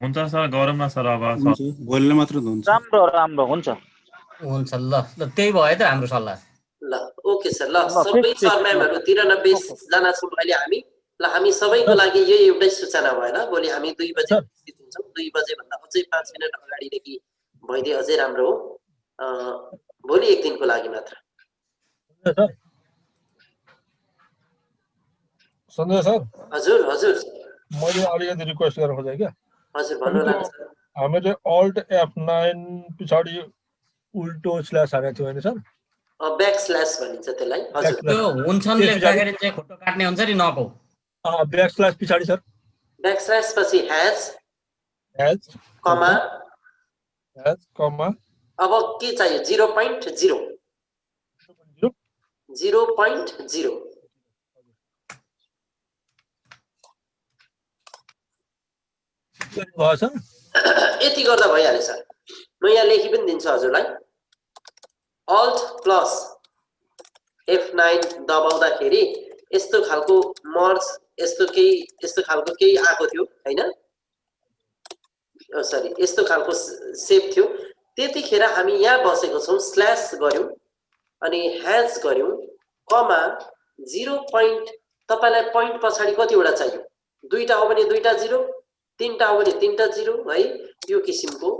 सर गरौँ न सर। अब हुन्छ, भोलिलाई मात्र त हुन्छ। राम्रो हुन्छ। ल त्यही भयो त हाम्रो सल्लाह। ल ओके सर। ल सबै सर म्यामहरू 93 जना छौँ अहिले हामी। ल हामी सबैको लागि यो एउटै सूचना भयो। ल भोलि हामी 2 बजे उपस्थित हुन्छौँ। 2 बजेभन्दा अझै 5 मिनट अगाडिदेखि भइदिए अझै राम्रो हो। भोलि एक दिनको लागि मात्र। सञ्जय सर, हजुर हजुर मैले अलिकति रिक्वेस्ट गर्न खोजेँ क्या। हजुर भन्नुहोला सर। हामीले अल्ट F9 पछाडि उल्टो स्ल्यास हानेको थियो होइन सर? ब्याक स्ल्यास भनिन्छ त्यसलाई। हजुर त्यो हुन्छन् लेख्दाखेरि चाहिँ खुट्टो काट्ने हुन्छ नि नको। ब्याक स्ल्यास पछाडि सर। ब्याक स्ल्यास पछि ह्याज कमा अब के चाहियो? 0.0 0.0 यति गर्दा भइहाल्यो सर। म यहाँ लेखि पनि दिन्छु हजुरलाई। अल्ट प्लस F9 दबाउँदाखेरि यस्तो खालको मर्ज यस्तो खालको केही आएको थियो हैन? सरी, यस्तो खालको सेप थियो। त्यतिखेर हामी यहाँ बसेको छौँ, स्ल्यास गर्यौं अनि ह्याज गर्यौं कमा 0 पोइन्ट। तपाईलाई पोइन्ट पछाडि कतिवटा चाहियो? 2टा हो भने 2टा 0, 3टा हो भने 3टा 0 है। यो किसिमको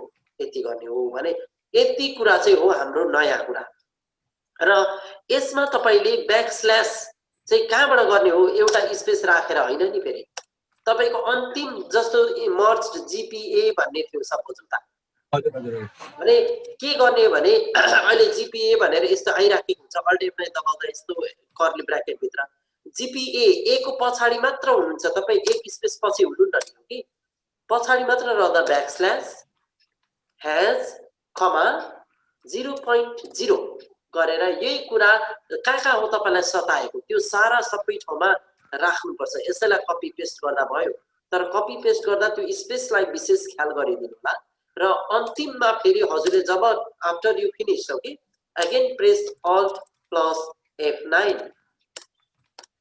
यति गर्ने हो भने यति कुरा चाहिँ हो हाम्रो नयाँ कुरा। र यसमा तपाईले ब्याक स्ल्यास चाहिँ कहाँबाट गर्ने हो? एउटा स्पेस राखेर हैन नि। फेरि तपाईको अन्तिम जस्तो मर्ज जीपीए भन्ने थियो सपोज उता भने के गर्ने भने अहिले जीपीए भनेर यस्तो आइराखेको हुन्छ। अल्ट F9 दबाउँदा यस्तो कर्ली ब्र्याकेट भित्र जीपीए ए को पछाडि मात्र हुनुहुन्छ। तपाई एक स्पेस पछि हुनुहुन्न कि पछाडि मात्र रहँदा ब्याक स्ल्यास ह्याज कमा 0.0 गरेर यही कुरा कहाँ हो तपाईलाई सताएको त्यो सारा सबै ठाउँमा राख्नुपर्छ। यसैलाई कपी पेस्ट गर्दा भयो। तर कपी पेस्ट गर्दा त्यो स्पेसलाई विशेष ख्याल गरिदिनु होला। र अन्तिममा फेरि हजुरले जब after you finish okay again press alt plus F9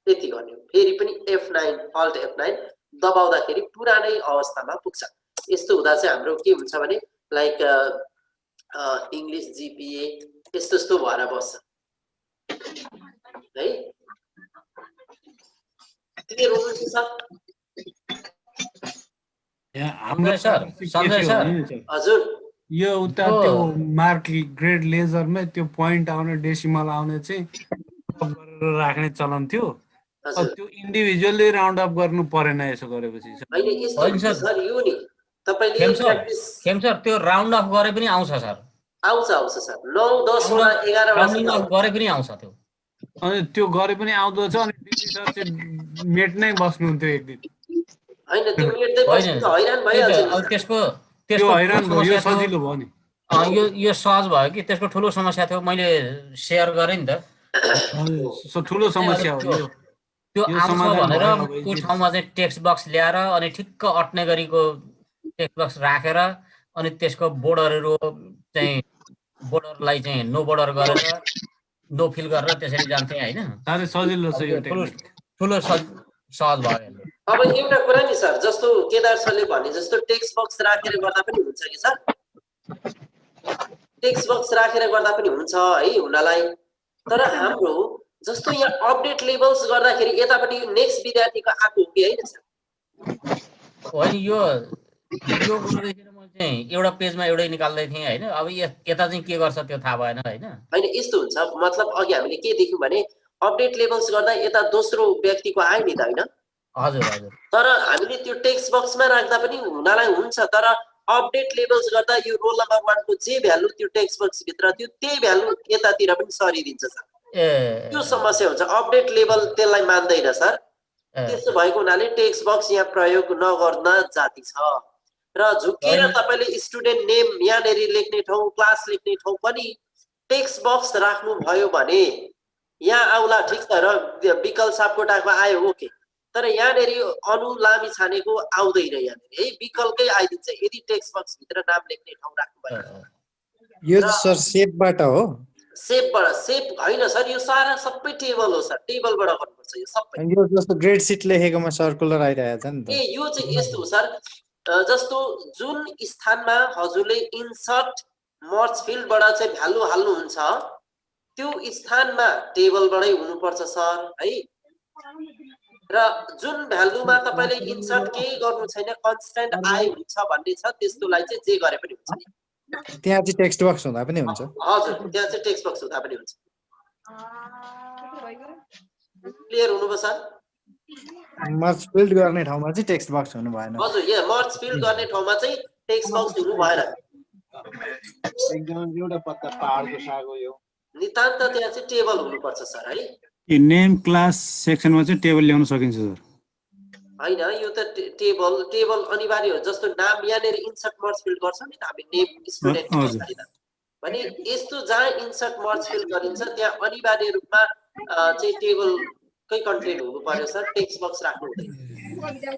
यति गर्ने फेरि पनि F9 अल्ट F9 दबाउँदाखेरि पुरानै अवस्थामा पुग्छ यस्तो हुँदा चाहिँ हाम्रो के हुन्छ भने लाइक इंग्लिश जीपीए यस्तो यस्तो भएर बस्छ है क्लियर हुनुहुन्छ सर हाम्रो सर सन्जय सर हजुर यो उता त्यो मार्क ग्रेड लेजरमै त्यो पोइन्ट आउने डेसिमल आउने चाहिँ गरेर राख्ने चलन थियो त्यो इन्डिभिजुअली राउन्ड अप गर्नु परेन यसो गरेपछि हैन यस्तो हुन्छ सर यो नि तपाईले प्र्याक्टिस सर त्यो राउन्ड अफ गरे पनि आउँछ सर आउँछ सर 9 10 मा 11 मा राउन्डिङ अफ गरे पनि आउँछ त्यो अनि त्यो गरे पनि आउँदो छ अनि दिदी सर चाहिँ मेट नै बस्नुहुन्थ्यो एक दिन हैन त्यो मेट्दै बस्नु त हैरान भइहाल्छ अब त्यसको हैरान भयो यो सजिलो भयो नि यो सहज भयो कि त्यसको ठुलो समस्या थियो मैले सेयर गरेँ नि त ठुलो समस्या हो यो त्यो आउँछ भनेर त्यो ठाउँमा चाहिँ टेक्स्ट बक्स ल्याएर अनि ठिक्क अट्ने गरीको टेक्स्ट बक्स राखेर अनि त्यसको बोर्डरहरु चाहिँ बोर्डरलाई चाहिँ नो बोर्डर गरेर नो फिल गरेर त्यसरी जान्थे हैन साह्रै सजिलो छ यो टेक्निक ठुलो सहज भयो अब एउटा कुरा नि सर जस्तो केदार सरले भने जस्तो टेक्स्ट बक्स राखेर गर्दा पनि हुन्छ कि सर टेक्स्ट बक्स राखेर गर्दा पनि हुन्छ है हुनलाई तर हाम्रो जस्तो यहाँ अपडेट लेभल्स गर्दाखेरि यतापटि नेक्स्ट विद्यार्थीको आको हो कि हैन सर होइन यो गर्दाखेरि म चाहिँ एउटा पेजमा एउटै निकाल्दै थिएँ हैन अब यता चाहिँ के गर्छ त्यो थाहा भएन हैन हैन यस्तो हुन्छ मतलब अघि हामीले के देख्यौं भने अपडेट लेभल्स गर्दा यता दोस्रो व्यक्तिको आयो नि त हैन हजुर हजुर तर हामीले त्यो टेक्स्ट बक्समा राख्दा पनि हुनलाई हुन्छ तर अपडेट लेभल्स गर्दा यो रोल नम्बर 1 को जे भ्यालु त्यो टेक्स्ट बक्स भित्र त्यो त्यही भ्यालु यतातिर पनि सरिदिन्छ सर त्यो समस्या हुन्छ अपडेट लेभल त्यसलाई मान्दैन सर त्यसो भएको हुनाले टेक्स्ट बक्स यहाँ प्रयोग नगर्न जाति छ र झुकेर तपाईले स्टुडेन्ट नेम यहाँनेरि लेख्ने ठाउँ क्लास लेख्ने ठाउँ पनि टेक्स्ट बक्स राख्नु भयो भने यहाँ आउला ठीक छ र विकल्प सापकोटाको आयो ओके तर यहाँनेरि अनु लामी छानेको आउँदैन यहाँनेरि है विकल्पकै आइदिन्छ यदि टेक्स्ट बक्स भित्र नाम लेख्ने ठाउँ राख्नु भयो यो सर सेपबाट हो सेपबाट सेप हैन सर यो सारा सबै टेबल हो सर टेबलबाट गर्नुपर्छ यो सबै यो जस्तो ग्रेड सिट लेखेकोमा सर्कुलर आइरहेछ नि त यो चाहिँ यस्तो हो सर जस्तो जुन स्थानमा हजुरले इन्सर्ट मर्ज फिल्डबाट चाहिँ भ्यालु हाल्नुहुन्छ त्यो स्थानमा टेबलबाटै हुनुपर्छ सर है र जुन भ्यालुमा तपाईले इन्सर्ट केही गर्नु छैन कन्स्ट्यान्ट आई हुन्छ भन्ने छ त्यस्तोलाई चाहिँ जे गरे पनि हुन्छ नि त्यहाँ चाहिँ टेक्स्ट बक्स हुँदा पनि हुन्छ हजुर त्यहाँ चाहिँ टेक्स्ट बक्स हुँदा पनि हुन्छ क्लियर हुनुभयो सर मर्ज फिल्ड गर्ने ठाउँमा चाहिँ टेक्स्ट बक्स हुनु भएन हजुर यहाँ मर्ज फिल्ड गर्ने ठाउँमा चाहिँ टेक्स्ट बक्स हुनु भएन एकदम एउटा पत्ता पहाडको साग हो यो नितान्त त्यहाँ चाहिँ टेबल हुनुपर्छ सर है यो नेम क्लास सेक्सनमा चाहिँ टेबल ल्याउन सकिन्छ सर हैन यो त टेबल अनिवार्य हो जस्तो नाम यहाँनेर इन्सर्ट मर्ज फिल्ड गर्छौं नि त हामी नेम स्टुडेन्ट भने यस्तो जहाँ इन्सर्ट मर्ज फिल्ड गरिन्छ त्यहाँ अनिवार्य रूपमा चाहिँ टेबलकै कन्टेन्ट हुनु पर्यो सर टेक्स्ट बक्स राख्नु हुँदैन